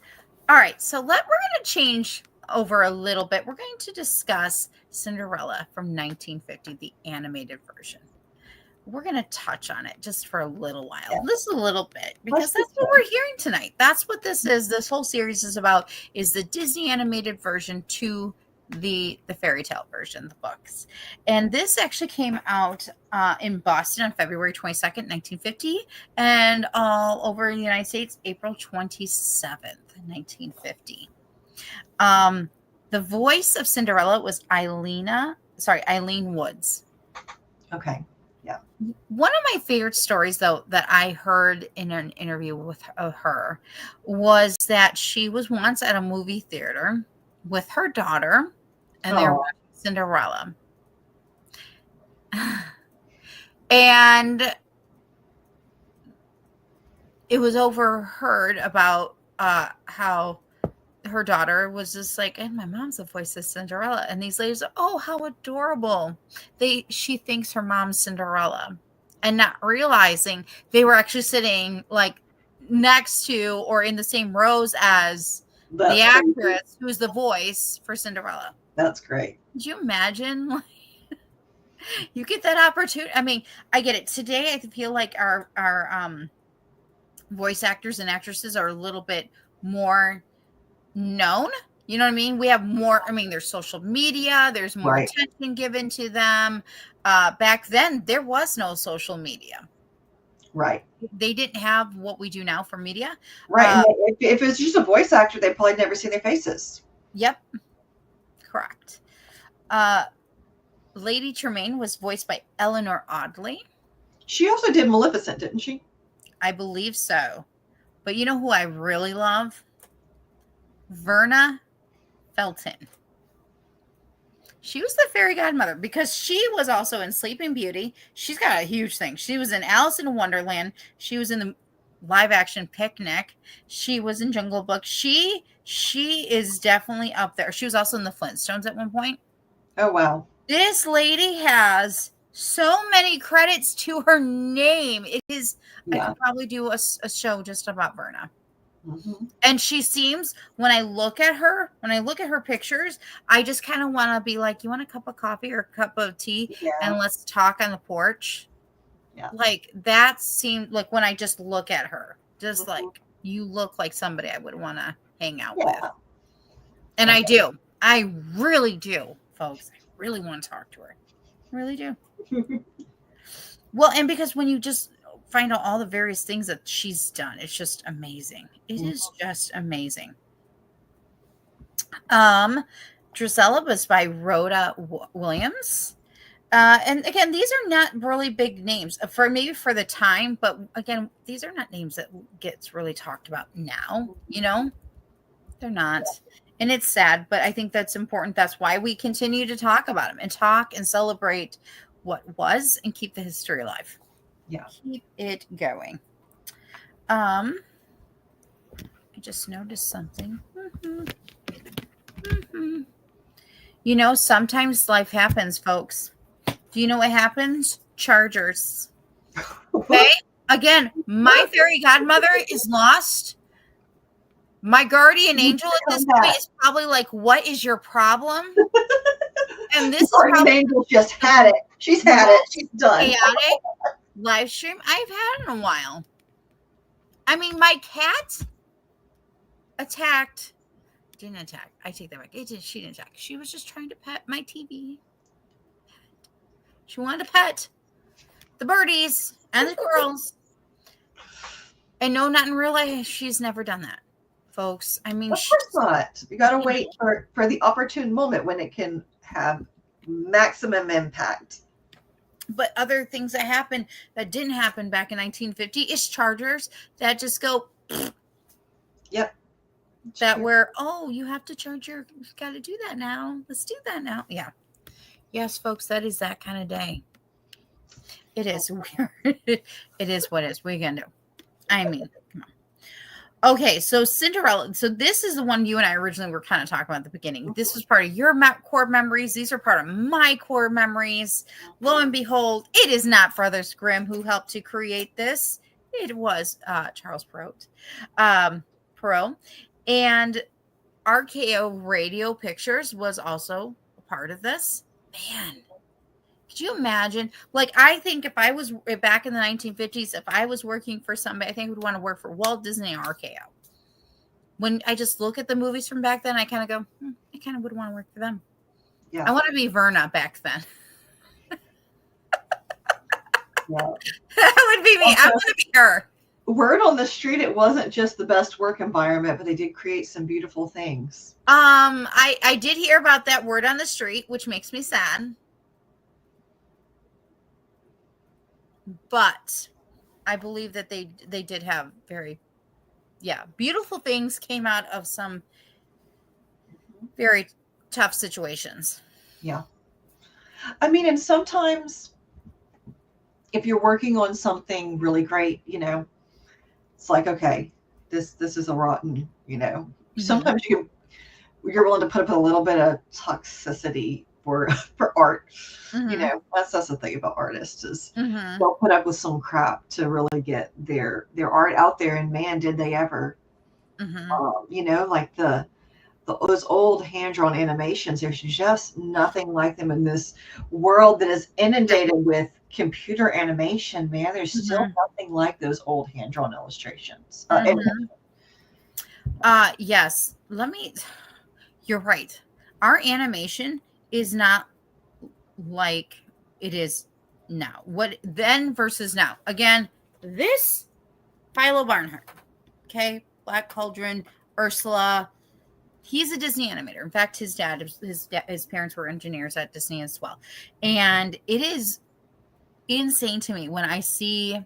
all right. So we're going to change over a little bit. We're going to discuss Cinderella from 1950, the animated version. We're going to touch on it just for a little while, Yeah. just a little bit, Let's because that's what we're hearing tonight. That's what this is. This whole series is about, is the Disney animated version to the Fairytale version, the books. And this actually came out in Boston on February 22nd, 1950, and all over the United States, April 27th, 1950. The voice of Cinderella was Eileen Woods. Okay. Yeah. One of my favorite stories, though, that I heard in an interview with her was that she was once at a movie theater with her daughter, and they were Oh. watching Cinderella. And it was overheard about how her daughter was just like, and my mom's the voice of Cinderella. And these ladies are, oh, how adorable. She thinks her mom's Cinderella. And not realizing they were actually sitting like next to or in the same rows as the That's crazy. actress who's the voice for Cinderella. That's great. Could you imagine? You get that opportunity. I mean, I get it. Today, I feel like our voice actors and actresses are a little bit more known. You know what I mean? We have more. I mean, there's social media. There's more Right. attention given to them. Back then, there was no social media. Right. They didn't have what we do now for media. Right. And if it's just a voice actor, they probably never seen their faces. Yep. Correct. Lady Tremaine was voiced by Eleanor Audley. She also did Maleficent, didn't she? I believe so. But you know who I really love? Verna Felton. She was the fairy godmother because she was also in Sleeping Beauty. She's got a huge thing. She was in Alice in Wonderland. She was in the live action Picnic. She was in Jungle Book. She is definitely up there. She was also in the Flintstones at one point. Oh, wow. This lady has so many credits to her name. It is, yeah. I could probably do a show just about Verna. Mm-hmm. And she seems, when I look at her pictures, I just kind of want to be like, you want a cup of coffee or a cup of tea? Yeah. And let's talk on the porch. Yeah. Like that seemed like when I just look at her, just mm-hmm. like you look like somebody I would want to hang out with. And okay. I do. I really do, folks. I really want to talk to her. I really do. Well, and because when you just find out all the various things that she's done, it's just amazing. It mm-hmm. is just amazing. Drusilla was by Rhoda Williams. And again, these are not really big names for the time, but again, these are not names that gets really talked about now, you know, they're not. And it's sad, but I think that's important. That's why we continue to talk about them and talk and celebrate what was and keep the history alive. Yeah. Keep it going. I just noticed something. Mm-hmm. Mm-hmm. You know, sometimes life happens, folks. Do you know what happens? Chargers. Okay. Again, my fairy godmother is lost. My guardian angel at this point is probably like, what is your problem? And this guardian angel just had it. She's had it. She's done. Chaotic live stream I've had in a while. I mean, my cat didn't attack. I take that back. She didn't attack. She was just trying to pet my TV. She wanted to pet the birdies and the squirrels. And no, not in real life. She's never done that, folks. I mean, of course not. You got to wait for the opportune moment when it can have maximum impact. But other things that happen that didn't happen back in 1950 is chargers that just go. Yep. That where, oh, you have to charge you've got to do that now. Let's do that now. Yeah. Yes, folks, that is that kind of day. It is weird. It is what it is. What are you going to do? I mean, come on. Okay, so Cinderella. So this is the one you and I originally were kind of talking about at the beginning. This was part of your core memories. These are part of my core memories. Lo and behold, it is not Brothers Grimm who helped to create this. It was Charles Perrault. And RKO Radio Pictures was also a part of this. Man, could you imagine? Like, I think if I was back in the 1950s, if I was working for somebody, I think I would want to work for Walt Disney or RKO. When I just look at the movies from back then, I kind of go, I kind of would want to work for them. Yeah. I want to be Verna back then. Yeah. That would be me. I want to be her. Word on the street, it wasn't just the best work environment, but they did create some beautiful things. I did hear about that word on the street, which makes me sad. But I believe that they did have very, beautiful things came out of some very tough situations. Yeah. I mean, and sometimes if you're working on something really great, you know, it's like, okay, this is a rotten, you know, sometimes you're willing to put up a little bit of toxicity for art. You know, that's the thing about artists is they'll put up with some crap to really get their art out there. And man, did they ever, you know, like the those old hand-drawn animations, there's just nothing like them in this world that is inundated with computer animation. Man, there's still nothing like those old hand-drawn illustrations. Yes. You're right. Our animation is not like it is now. What then versus now? Again, this Philo Barnhart, okay, Black Cauldron, Ursula. He's a Disney animator. In fact, his parents were engineers at Disney as well, and it is insane to me when I see.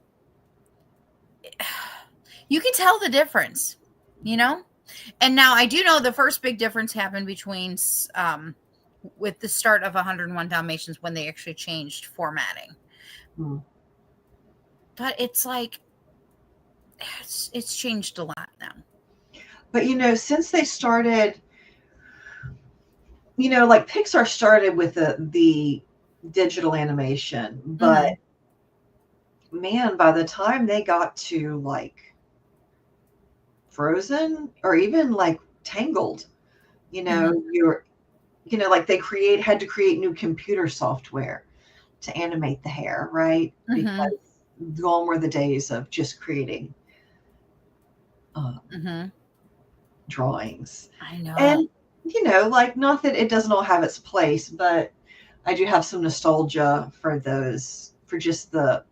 You can tell the difference, you know. And now I do know the first big difference happened between with the start of 101 Dalmatians when they actually changed formatting. But it's like it's changed a lot now. But since they started, like Pixar started with the digital animation, but man, by the time they got to like Frozen or even like Tangled, like they had to create new computer software to animate the hair, right? Because gone were the days of just creating drawings. I know. And like, not that it doesn't all have its place, but I do have some nostalgia for those, for just the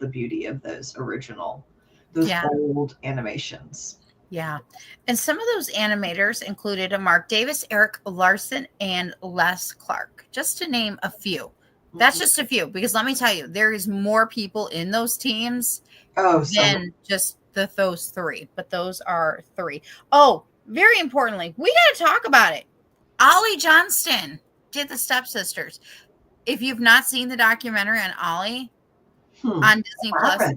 beauty of those old animations. Yeah. And some of those animators included Mark Davis, Eric Larson, and Les Clark, just to name a few. That's just a few, because let me tell you, there is more people in those teams than just those three, but those are three. Oh, very importantly, we got to talk about it. Ollie Johnston did the Stepsisters. If you've not seen the documentary on Ollie on Disney Plus,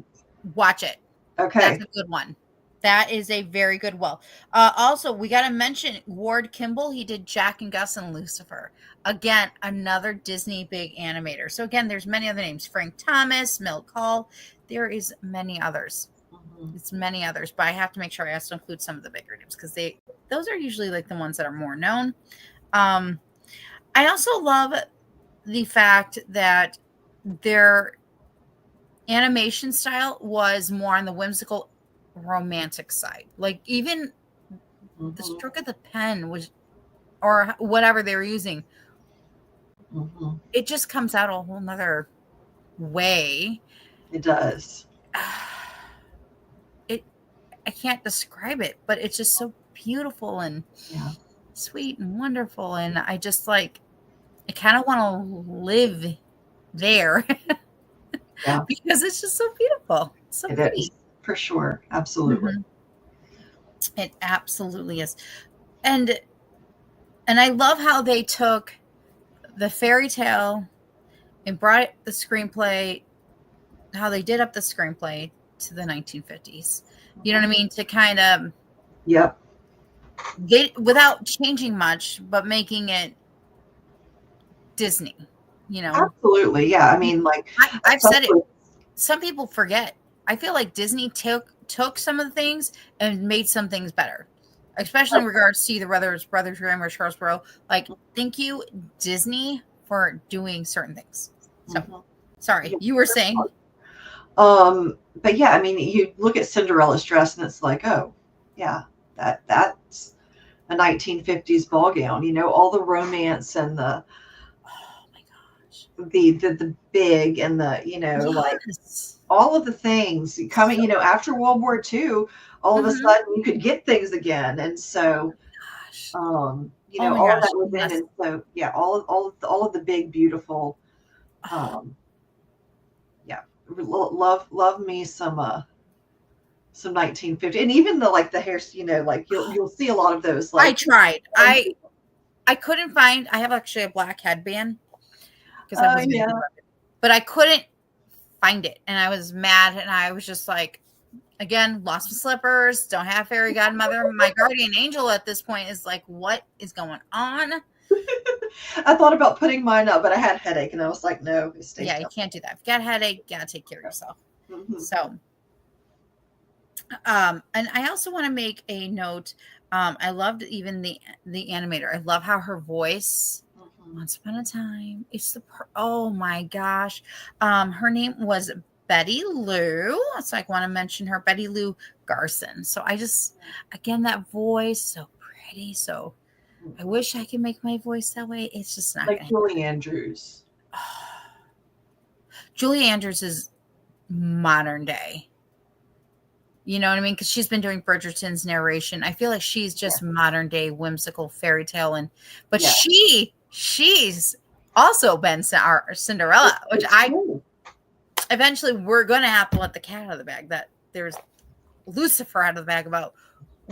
watch it. Okay. That's a good one. That is a very good one. Also, we got to mention Ward Kimball. He did Jack and Gus and Lucifer. Again, another Disney big animator. So again, there's many other names. Frank Thomas, Milt Kahl. There is many others. It's many others, but I have to make sure I also include some of the bigger names because those are usually like the ones that are more known. I also love the fact that their animation style was more on the whimsical, romantic side. Like even the stroke of the pen was, or whatever they were using, it just comes out a whole nother way. It does. I can't describe it, but it's just so beautiful and sweet and wonderful. And I just I kind of want to live there because it's just so beautiful. So pretty. Is, for sure. Absolutely. It absolutely is. And I love how they took the Fairytale and brought the screenplay, how they did up the screenplay to the 1950s. You know what I mean? To kind of without changing much, but making it Disney, Absolutely. Yeah. I mean, like I've said it. Some people forget. I feel like Disney took some of the things and made some things better, especially in regards to the Brothers Grimm or Charles Perrault. Like, thank you, Disney, for doing certain things. So, sorry, you were saying. But yeah, I mean, you look at Cinderella's dress and it's like, oh, yeah, that's a 1950s ball gown. All the romance and the, oh my gosh, the big and the, like all of the things coming, after World War II, all of a sudden you could get things again. And so, all of that was in. And so, yeah, all of the big, beautiful, love me some 1950, and even the hairs, like you'll see a lot of those. Like I tried. I couldn't find. I have actually a black headband because I was but I couldn't find it, and I was mad, and I was just like, again, lost my slippers, don't have fairy godmother. My guardian angel at this point is like, what is going on? I thought about putting mine up, but I had a headache, and I was like, no. You can't do that. If you got a headache, you gotta take care of yourself. So, And I also want to make a note. I loved even the animator. I love how her voice. Once upon a time, oh my gosh, her name was Betty Lou. So I want to mention her, Betty Lou Garson. So I just, again, that voice, so pretty. So I wish I could make my voice that way. It's just not like gonna Julie Andrews. Julie Andrews is modern day. You know what I mean? Because she's been doing Bridgerton's narration. I feel like she's just modern day whimsical fairy tale, but she's also been our Cinderella, which eventually we're gonna have to let the cat out of the bag. That there's Lucifer out of the bag about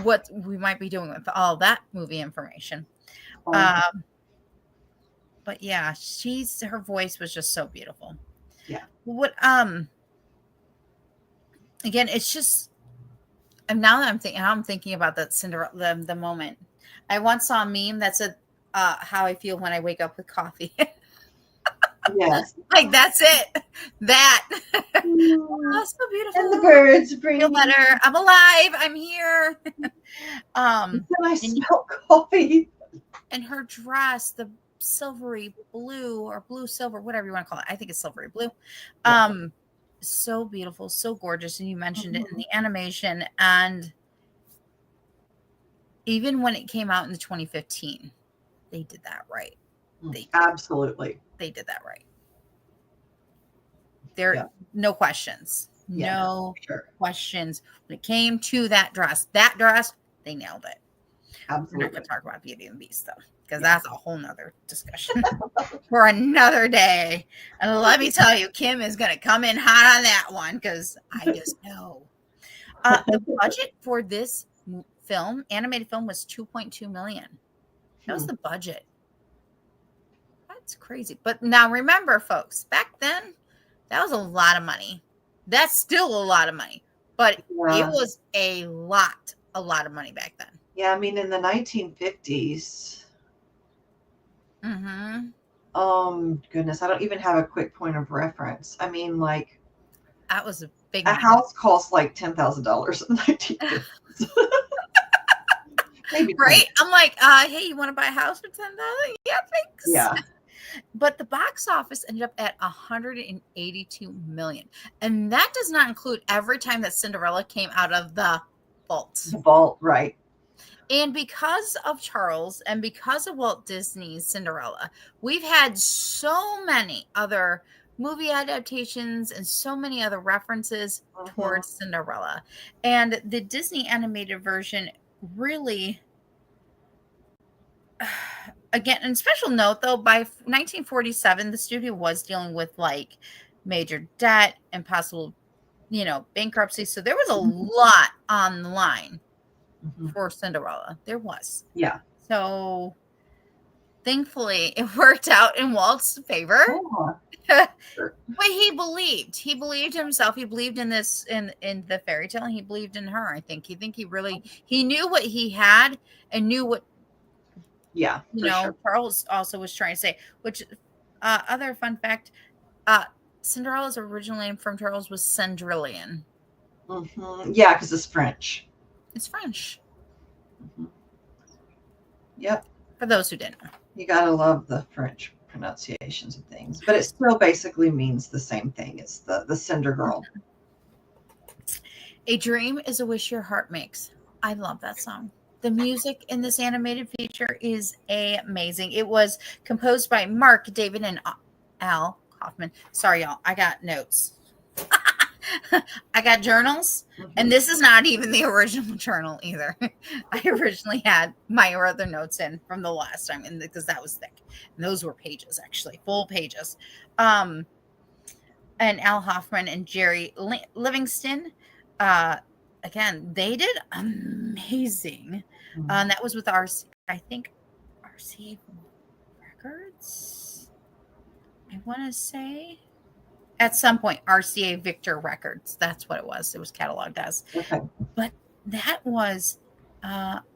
what we might be doing with all that movie information. But yeah, her voice was just so beautiful. Yeah. What again, it's just. And now that I'm thinking about that Cinderella, the moment. I once saw a meme that said, "How I feel when I wake up with coffee." Yes, like that's it. That oh, so beautiful. And the birds bring feel better. I'm alive. I'm here. And I smell coffee. And her dress, the silvery blue or blue silver, whatever you want to call it. I think it's silvery blue. So beautiful, so gorgeous. And you mentioned it in the animation. And even when it came out in the 2015, they did that right. Absolutely. They did that right. There, no questions. No questions. When it came to that dress, they nailed it. Absolutely. We're not going to talk about Beauty and the Beast, though, because that's a whole nother discussion for another day. And let me tell you, Kim is going to come in hot on that one because I just know. The budget for this animated film, was $2.2 million. That was the budget. That's crazy. But now remember, folks, back then, that was a lot of money. That's still a lot of money. But it was a lot of money back then. Yeah, I mean, in the 1950s. Goodness, I don't even have a quick point of reference. I mean, like, that was a big house cost like $10,000 in the 1950s. Maybe right? I'm like, hey, you want to buy a house for $10,000? Yeah, thanks. Yeah. But the box office ended up at $182 million, and that does not include every time that Cinderella came out of the vault. The vault, right? And because of Charles and because of Walt Disney's Cinderella, we've had so many other movie adaptations and so many other references towards Cinderella. And the Disney animated version really, again, and special note though, by 1947, the studio was dealing with like major debt and possible, bankruptcy. So there was a lot on the line for Cinderella. There was. Yeah. So thankfully it worked out in Walt's favor. But he believed himself. He believed in this, in the fairy tale, and he believed in her. I think he knew what he had and knew what, Charles also was trying to say, which, other fun fact, Cinderella's original name from Charles was Cendrillon. Yeah, because it's French. It's French. Yep. For those who didn't know. You gotta love the French pronunciations of things, but it still basically means the same thing. It's the Cinder Girl. A dream is a wish your heart makes. I love that song. The music in this animated feature is amazing. It was composed by Mark, David, and Al Kaufman. Sorry, y'all. I got notes. I got journals, and this is not even the original journal either. I originally had my other notes in from the last time, and because that was thick, and those were pages, actually, full pages. And Al Hoffman and Jerry Livingston, again, they did amazing. And that was with RCA Records. I want to say. At some point, RCA Victor Records. That's what it was. It was cataloged as. Okay. But that was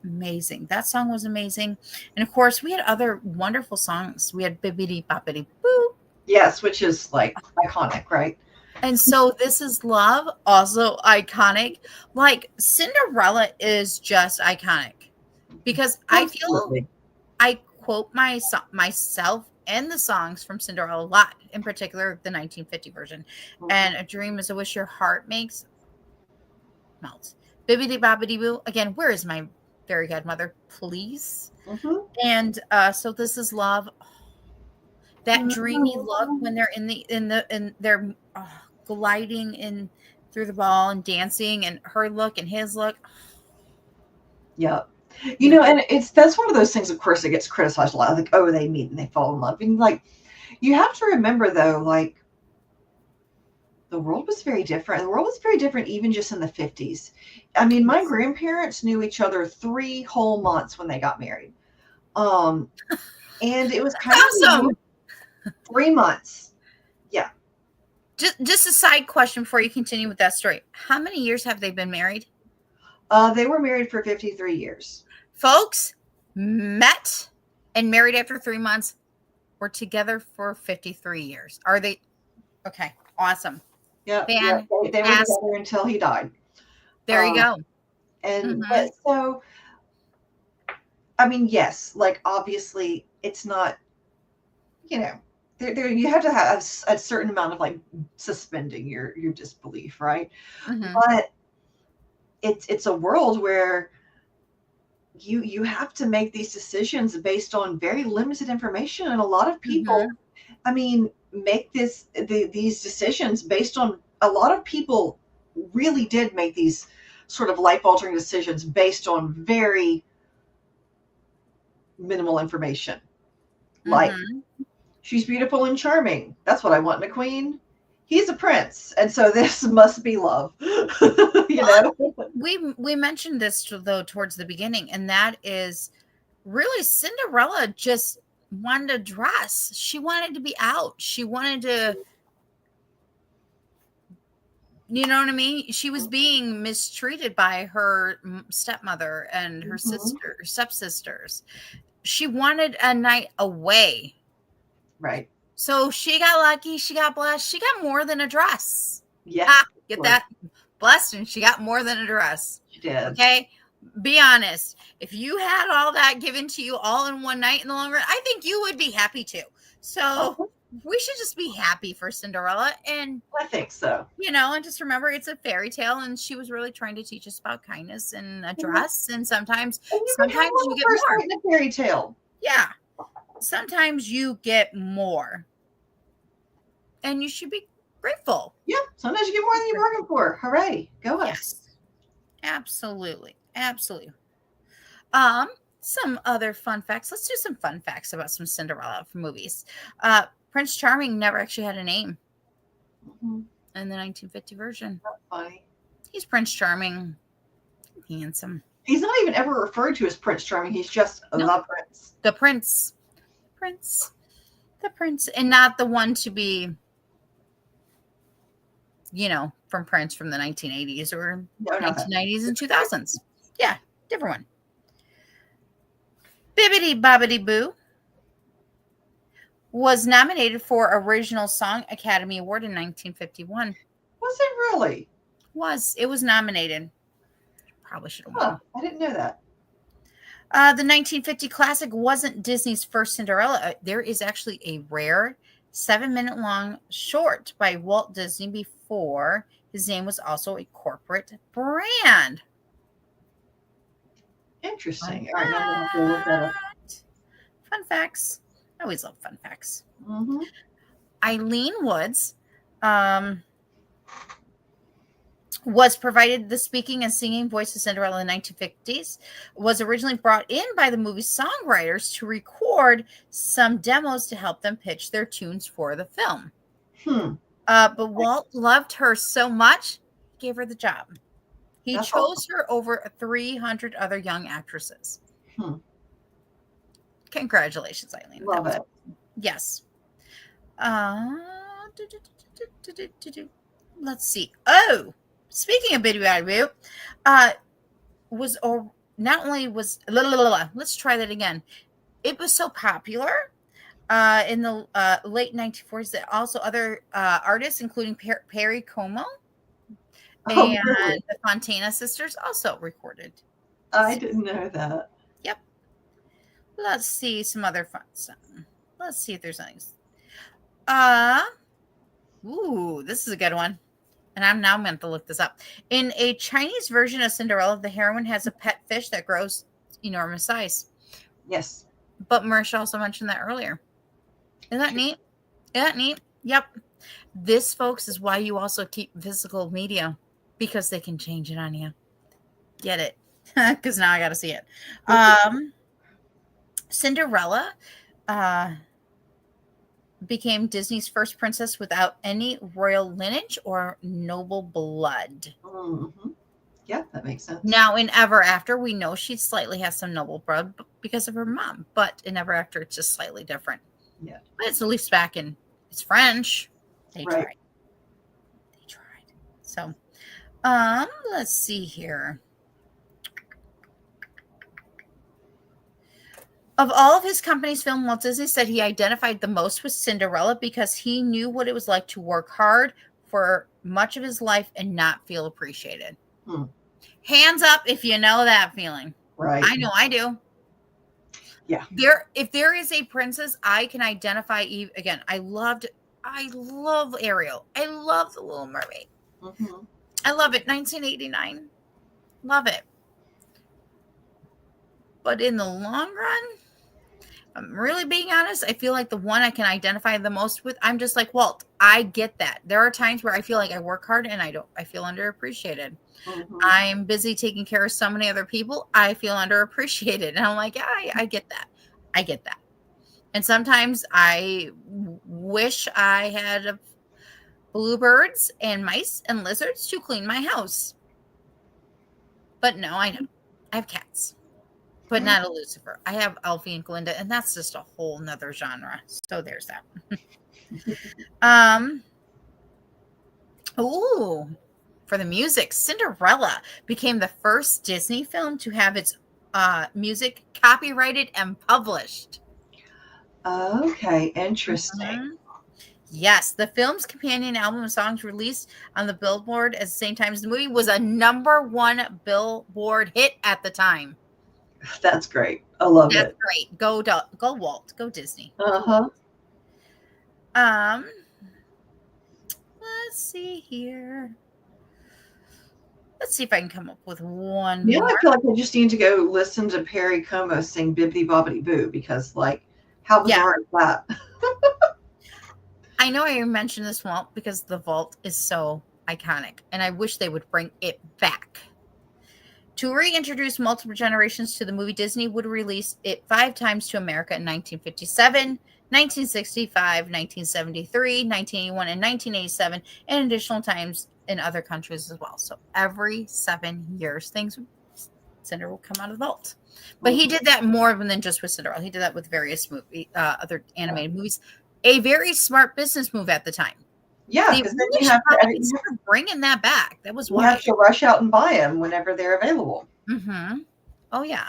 amazing. That song was amazing. And of course, we had other wonderful songs. We had Bibbidi Boppidi Boo. Yes, which is like iconic, right? And so This Is Love, also iconic. Like Cinderella is just iconic because I feel Absolutely. I quote myself and the songs from Cinderella a lot, in particular the 1950 version. And A Dream Is a Wish Your Heart Makes Melts. Bibbidi Bobbidi Boo. Again, where is my fairy godmother? Please. And So This Is Love. That dreamy look when they're in they're gliding in through the ball and dancing, and her look and his look. Yeah. You know, Beautiful. and that's one of those things, of course, that gets criticized a lot. Like, oh, they meet and they fall in love. And like, you have to remember though, like, the world was very different. The world was very different even just in the 50s. I mean, my grandparents knew each other 3 whole months when they got married. And it was kind Awesome. of 3 months. Yeah. Just a side question before you continue with that story. How many years have they been married? They were married for 53 years. Folks, met and married after 3 months, were together for 53 years. Are they? Okay, awesome. Yeah. They were together until he died. There you go. And but so, I mean, yes, like obviously it's not, you know, there you have to have a certain amount of like suspending your disbelief, right? But it's a world where you have to make these decisions based on very limited information, and a lot of people, I mean, make these decisions based on, a lot of people really did make these sort of life altering decisions based on very minimal information. Like, she's beautiful and charming. That's what I want in a queen. He's a prince, and so this must be love. You know, we mentioned this though towards the beginning, and that is really Cinderella just wanted a dress. She wanted to be out. She wanted to, you know what I mean? She was being mistreated by her stepmother and her stepsisters. She wanted a night away. Right. So she got lucky. She got blessed. She got more than a dress. Yeah. Get that? Blessed, and she got more than a dress. She did. Okay? Be honest. If you had all that given to you all in one night in the long run, I think you would be happy too. So we should just be happy for Cinderella. And I think so. You know, and just remember it's a fairy tale, and she was really trying to teach us about kindness and a dress. And sometimes you get more in a fairy tale. Yeah. Sometimes you get more. And you should be grateful. Yeah. Sometimes you get more than you're working for. Hooray. Go us. Yes. Absolutely. Absolutely. Some other fun facts. Let's do some fun facts about some Cinderella movies. Prince Charming never actually had a name in the 1950 version. That's funny. He's Prince Charming. Handsome. He's not even ever referred to as Prince Charming. He's just the prince. The prince. The prince. And not the one to be, you know, from Prince from the 1980s or 1990s and 2000s. Yeah, different one. Bibbidi Bobbidi Boo was nominated for Original Song Academy Award in 1951. Was it really? It was nominated. Probably should have won. I didn't know that. The 1950 classic wasn't Disney's first Cinderella. There is actually a rare 7-minute long short by Walt Disney before his name was also a corporate brand. Interesting. All right, now I'm going to look that up. Fun facts. I always love fun facts. Eileen Woods was provided the speaking and singing voice of Cinderella in the 1950s, was originally brought in by the movie songwriters to record some demos to help them pitch their tunes for the film. But Walt loved her so much, he gave her the job. He chose her over 300 other young actresses. Congratulations, Eileen. Love it. Yes. Let's see. Oh, speaking of Biddy Boo, let's try that again. It was so popular In the late 1940s, there also other artists, including Perry Como Oh, and really? the Fontana sisters, also recorded. I didn't know that. Yep. Let's see some other fun stuff. Let's see if there's anything. Ooh, this is a good one. And I'm now meant to look this up. In a Chinese version of Cinderella, the heroine has a pet fish that grows enormous size. Yes. But Merisha also mentioned that earlier. Isn't that neat? Isn't that neat? Yep. This, folks, is why you also keep physical media, because they can change it on you. Get it? Because now I got to see it. Cinderella became Disney's first princess without any royal lineage or noble blood. Mm-hmm. Yeah, that makes sense. Now, in Ever After, we know she slightly has some noble blood because of her mom, but in Ever After, it's just slightly different. Yeah. But it's at least back in, it's French. They Right. tried. They tried. So, let's see here. Of all of his company's film, Walt Disney said he identified the most with Cinderella because he knew what it was like to work hard for much of his life and not feel appreciated. Hands up if you know that feeling. Right. I know I do. Yeah. If there is a princess I can identify, again, I love Ariel. I love The Little Mermaid. Mm-hmm. I love it. 1989. Love it. But in the long run, I'm really being honest, I feel like the one I can identify the most with, I'm just like, Walt, I get that. There are times where I feel like I work hard and I feel underappreciated. Mm-hmm. I'm busy taking care of so many other people. I feel underappreciated. And I'm like, I get that. I get that. And sometimes I wish I had bluebirds and mice and lizards to clean my house. But no, I don't. I have cats. But not a Lucifer. I have Alfie and Glinda, and that's just a whole nother genre. So there's that. For the music, Cinderella became the first Disney film to have its music copyrighted and published. Okay, interesting. Mm-hmm. Yes, the film's companion album of songs released on the Billboard at the same time as the movie was a #1 Billboard hit at the time. That's great. I love it. That's great. Go Walt. Go Disney. Uh-huh. Let's see here. Let's see if I can come up with one Yeah, more. I feel like I just need to go listen to Perry Como sing Bibbidi Bobbidi Boo because, like, how bizarre is that? I know I mentioned this vault because the vault is so iconic, and I wish they would bring it back. To reintroduce multiple generations to the movie, Disney would release it 5 times to America in 1957, 1965, 1973, 1981, and 1987, and additional times in other countries as well. So every 7 years, Cinderella will come out of the vault. But he did that more than just with Cinderella. He did that with various other animated movies. A very smart business move at the time. Yeah, because then you have to bringing that back. That was why you have to rush out and buy them whenever they're available. Mm-hmm. Oh yeah,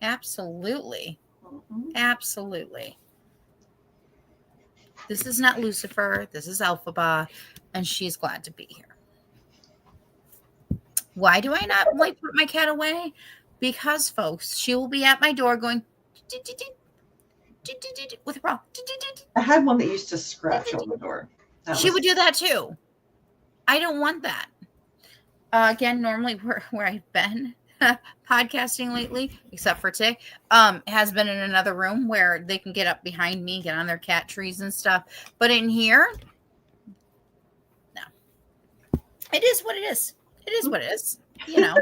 absolutely, absolutely. This is not Lucifer. This is Elphaba, and she's glad to be here. Why do I not like put my cat away? Because, folks, she will be at my door going with a bra. I had one that used to scratch on the door. She would do that too. I don't want that. Again, normally where I've been podcasting lately, except for today, has been in another room where they can get up behind me, get on their cat trees and stuff. But in here, no. It is what it is. It is what it is. You know.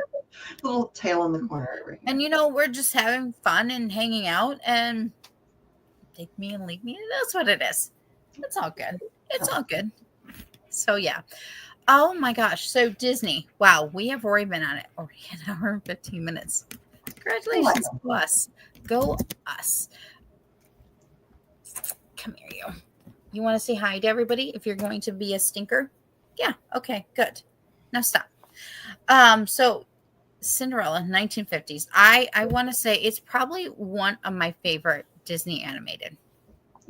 Little tail in the corner over here. And we're just having fun and hanging out, and take me and leave me. That's what it is. It's all good. It's all good. So yeah. Oh my gosh. So Disney. Wow. We have already been on it already an hour and 15 minutes. Congratulations to us. Go us. Come here, you. You want to say hi to everybody if you're going to be a stinker? Yeah. Okay, good. Now stop. So Cinderella, 1950s. I want to say it's probably one of my favorite Disney animated.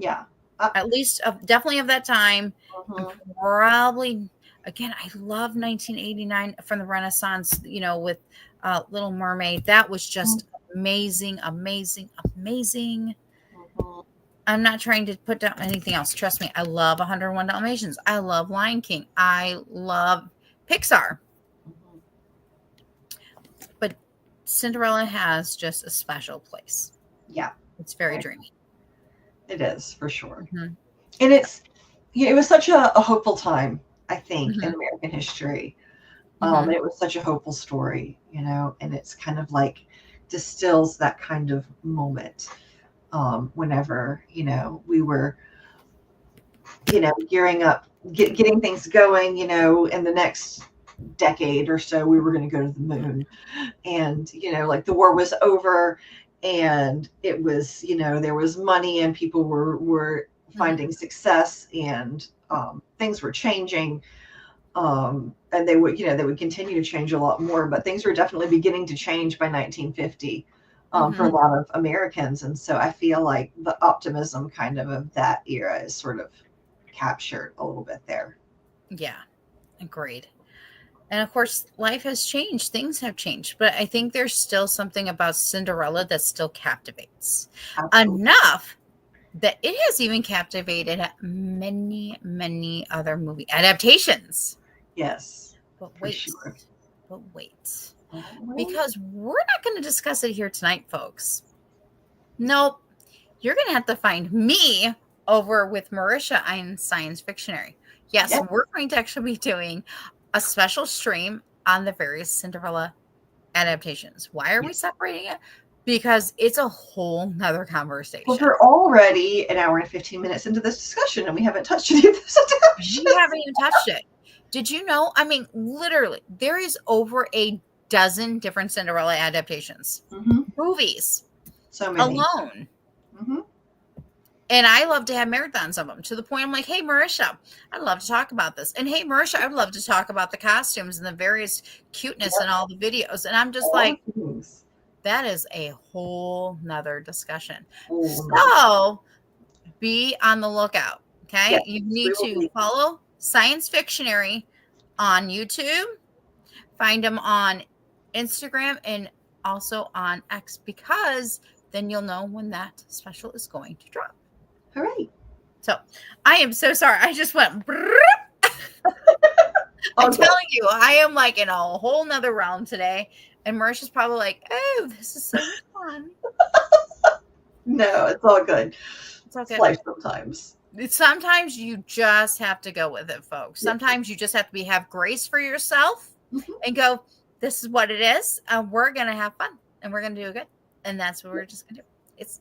Yeah. At least definitely of that time. And probably, again, I love 1989 from the Renaissance, with Little Mermaid. That was just amazing, amazing, amazing. I'm not trying to put down anything else. Trust me, I love 101 Dalmatians. I love Lion King. I love Pixar. But Cinderella has just a special place. Yeah. It's very dreamy. It is, for sure. And it was such a hopeful time, I think, in American history. It was such a hopeful story, and it's kind of like distills that kind of moment whenever, we were, gearing up, getting things going, in the next decade or so, we were going to go to the moon. And, like the war was over and it was, there was money and people were finding success and things were changing. And they would continue to change a lot more, but things were definitely beginning to change by 1950 for a lot of Americans. And so I feel like the optimism kind of that era is sort of captured a little bit there. Yeah, agreed. And of course, life has changed. Things have changed. But I think there's still something about Cinderella that still captivates. Absolutely. Enough that it has even captivated many, many other movie adaptations. Yes. But wait. Sure. Because we're not going to discuss it here tonight, folks. Nope. You're going to have to find me over with Merisha on Science Fictionary. Yes, we're going to actually be doing a special stream on the various Cinderella adaptations. Why are we separating it? Because it's a whole nother conversation. Well, we're already an hour and 15 minutes into this discussion and we haven't touched any of those adaptations. We haven't even touched it. Did you know? I mean, literally, there is over a dozen different Cinderella adaptations. Movies. So many. Alone. And I love to have marathons of them to the point I'm like, hey, Merisha, I'd love to talk about this. And hey, Merisha, I'd love to talk about the costumes and the various cuteness and all the videos. And I'm just like, that is a whole nother discussion. So be on the lookout. Okay. Yes, you need to follow Science Fictionary on YouTube, find them on Instagram and also on X, because then you'll know when that special is going to drop. All right. So I am so sorry. I just went. I'm telling you, I am like in a whole nother realm today. And Merisha's probably like, oh, this is so much fun. No, it's all good. It's all good. It's life sometimes. Sometimes you just have to go with it, folks. Sometimes you just have to have grace for yourself and go, this is what it is. We're going to have fun and we're going to do good. And that's what we're just going to do. It's,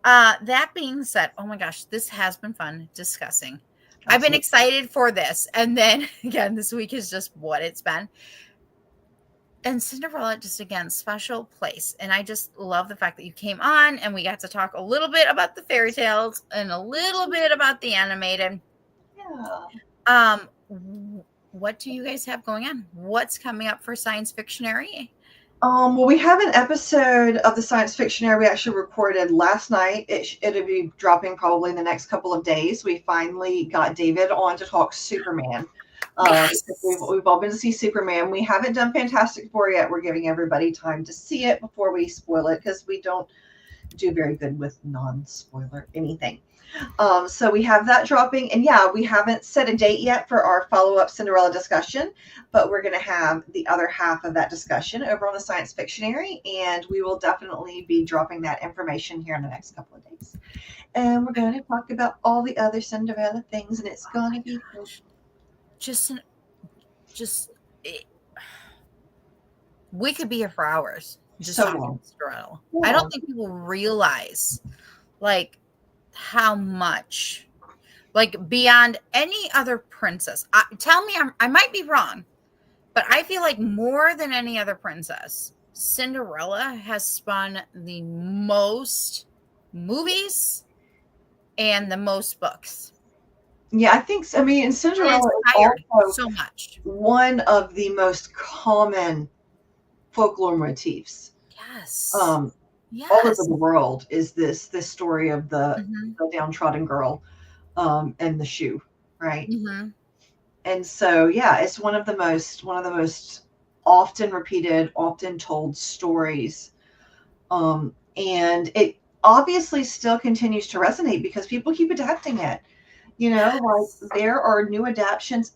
that being said, oh my gosh, this has been fun discussing. Absolutely. I've been excited for this. And then again, this week is just what it's been. And Cinderella, just again, special place. And I just love the fact that you came on and we got to talk a little bit about the fairy tales and a little bit about the animated. Yeah. What do you guys have going on? What's coming up for Science Fictionary? Well, we have an episode of the Science Fictionary we actually recorded last night. It'll be dropping probably in the next couple of days. We finally got David on to talk Superman. Yes. We've all been to see Superman. We haven't done Fantastic Four yet. We're giving everybody time to see it before we spoil it because we don't do very good with non-spoiler anything. So we have that dropping. And yeah, we haven't set a date yet for our follow-up Cinderella discussion, but we're going to have the other half of that discussion over on the Science Fictionary, and we will definitely be dropping that information here in the next couple of days. And we're going to talk about all the other Cinderella things, and it's going to be cool. We could be here for hours. Just so long. Cinderella. Yeah. I don't think people realize like how much, like beyond any other princess. Tell me, I might be wrong, but I feel like more than any other princess, Cinderella has spun the most movies and the most books. Yeah, I think so. I mean, and Cinderella is also so much one of the most common folklore motifs. Yes. all over Yes. the world is this story of Mm-hmm. the downtrodden girl and the shoe, right? Mm-hmm. And so yeah, it's one of the most often repeated, often told stories. And it obviously still continues to resonate because people keep adapting it. Yes. Like there are new adaptations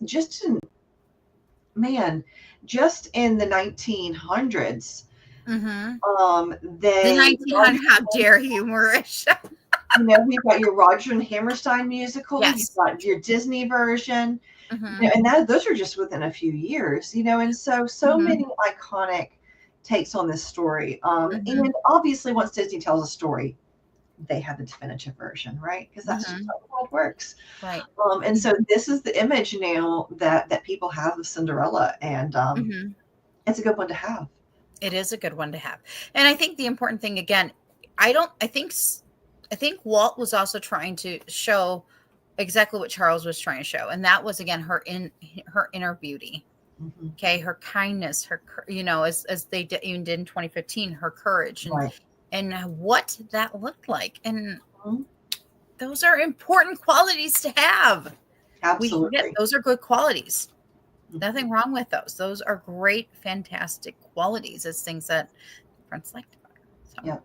man, just in the 1900s. Mm-hmm. The They 1900. How dare you, Marisha? you've got your Roger and Hammerstein musical, you've Yes. got your Disney version, Mm-hmm. and those are just within a few years, and so Mm-hmm. many iconic takes on this story. Mm-hmm. And obviously, once Disney tells a story, they have the definitive version, right? Because that's just Mm-hmm. how the world works. Right. And so this is the image now that people have of Cinderella, and Mm-hmm. it's a good one to have. It is a good one to have. And I think the important thing again, I think Walt was also trying to show exactly what Charles was trying to show, and that was again her inner beauty. Mm-hmm. Okay, her kindness, as they even did in 2015, her courage Right. and what that looked like. And Mhm. those are important qualities to have. We forget Absolutely. those are good qualities. Mhm. Nothing wrong with those. Those are great, fantastic qualities as things that Prince liked about her. So, Yeah.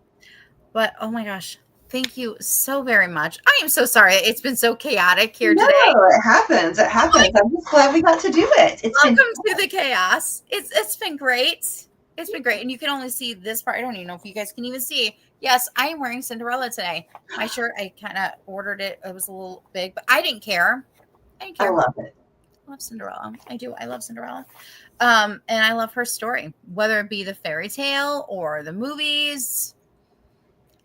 but oh my gosh, thank you so very much. I am so sorry. It's been so chaotic here No, today. it happens. It Like, happens. I'm just glad we got to do it. It's been welcome to the chaos. It's been great. It's been great. And you can only see this part. I don't even know if you guys can even see. Yes, I am wearing Cinderella today. My shirt, I kind of ordered it. It was a little big, but I didn't care. I didn't I care. love it. I love Cinderella. I do. I love Cinderella. And I love her story, whether it be the fairy tale or the movies.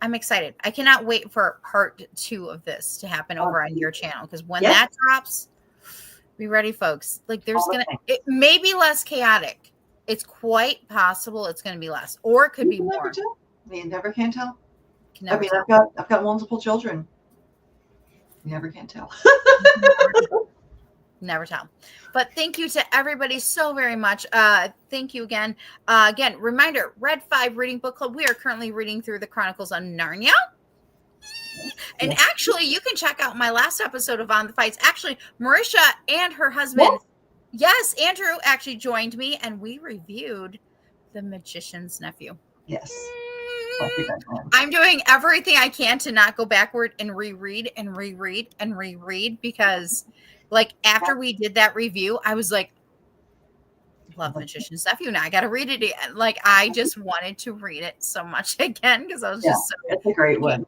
I'm excited. I cannot wait for part 2 of this to happen over on your channel, because when Yes, that drops, be ready, folks. Like all the things. it may be less chaotic. It's quite possible it's going to be less, or it could You be can never more. tell. You never can tell. Can I never mean, tell. I've got multiple children. You never can tell. Never tell. But thank you to everybody so very much. Thank you again. Again, reminder, Red 5 Reading Book Club. We are currently reading through the Chronicles of Narnia. And Yes. actually, you can check out my last episode of On the Fights. Actually, Marisha and her husband, yes, Andrew, actually joined me, and we reviewed The Magician's Nephew. Yes. So I'm doing everything I can to not go backward and reread and reread and reread, because like after we did that review, I was like, love The Magician's Nephew. Now I got to read it again. Like I just wanted to read it so much again, because I was just so, it's a great one.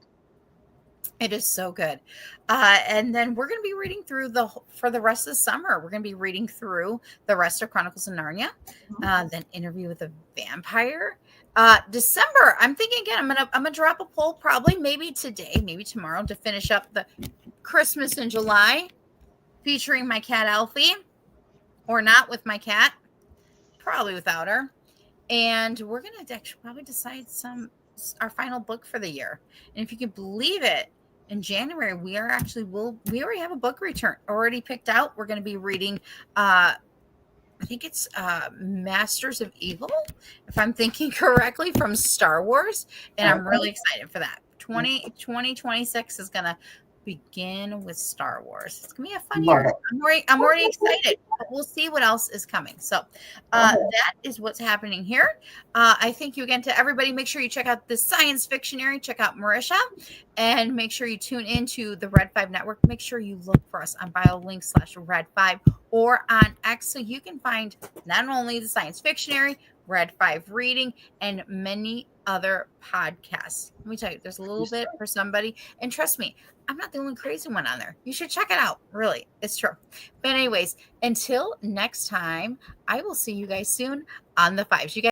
it is so good. And then we're going to be reading through for the rest of the summer. We're going to be reading through the rest of Chronicles of Narnia, then Interview with a Vampire. December, I'm thinking again, I'm gonna drop a poll probably maybe today, maybe tomorrow, to finish up the Christmas in July, featuring my cat Alfie, or not with my cat, probably without her. And we're gonna actually probably decide our final book for the year. And if you can believe it, in January we already have a book return already picked out. We're going to be reading I think it's Masters of Evil, if I'm thinking correctly, from Star Wars. And I'm really excited for that. 2026 is going to begin with Star Wars. It's going to be a fun year. I'm already excited, but we'll see what else is coming. So that is what's happening here. I thank you again to everybody. Make sure you check out the Science Fictionary. Check out Merisha, and make sure you tune into the Red 5 Network. Make sure you look for us on BioLink/Red5 or on X, so you can find not only the Science Fictionary, Red 5 Reading, and many other podcasts. Let me tell you, there's a little bit for somebody. And trust me, I'm not the only crazy one on there. You should check it out. Really, it's true. But anyways, until next time, I will see you guys soon on the Fives. You guys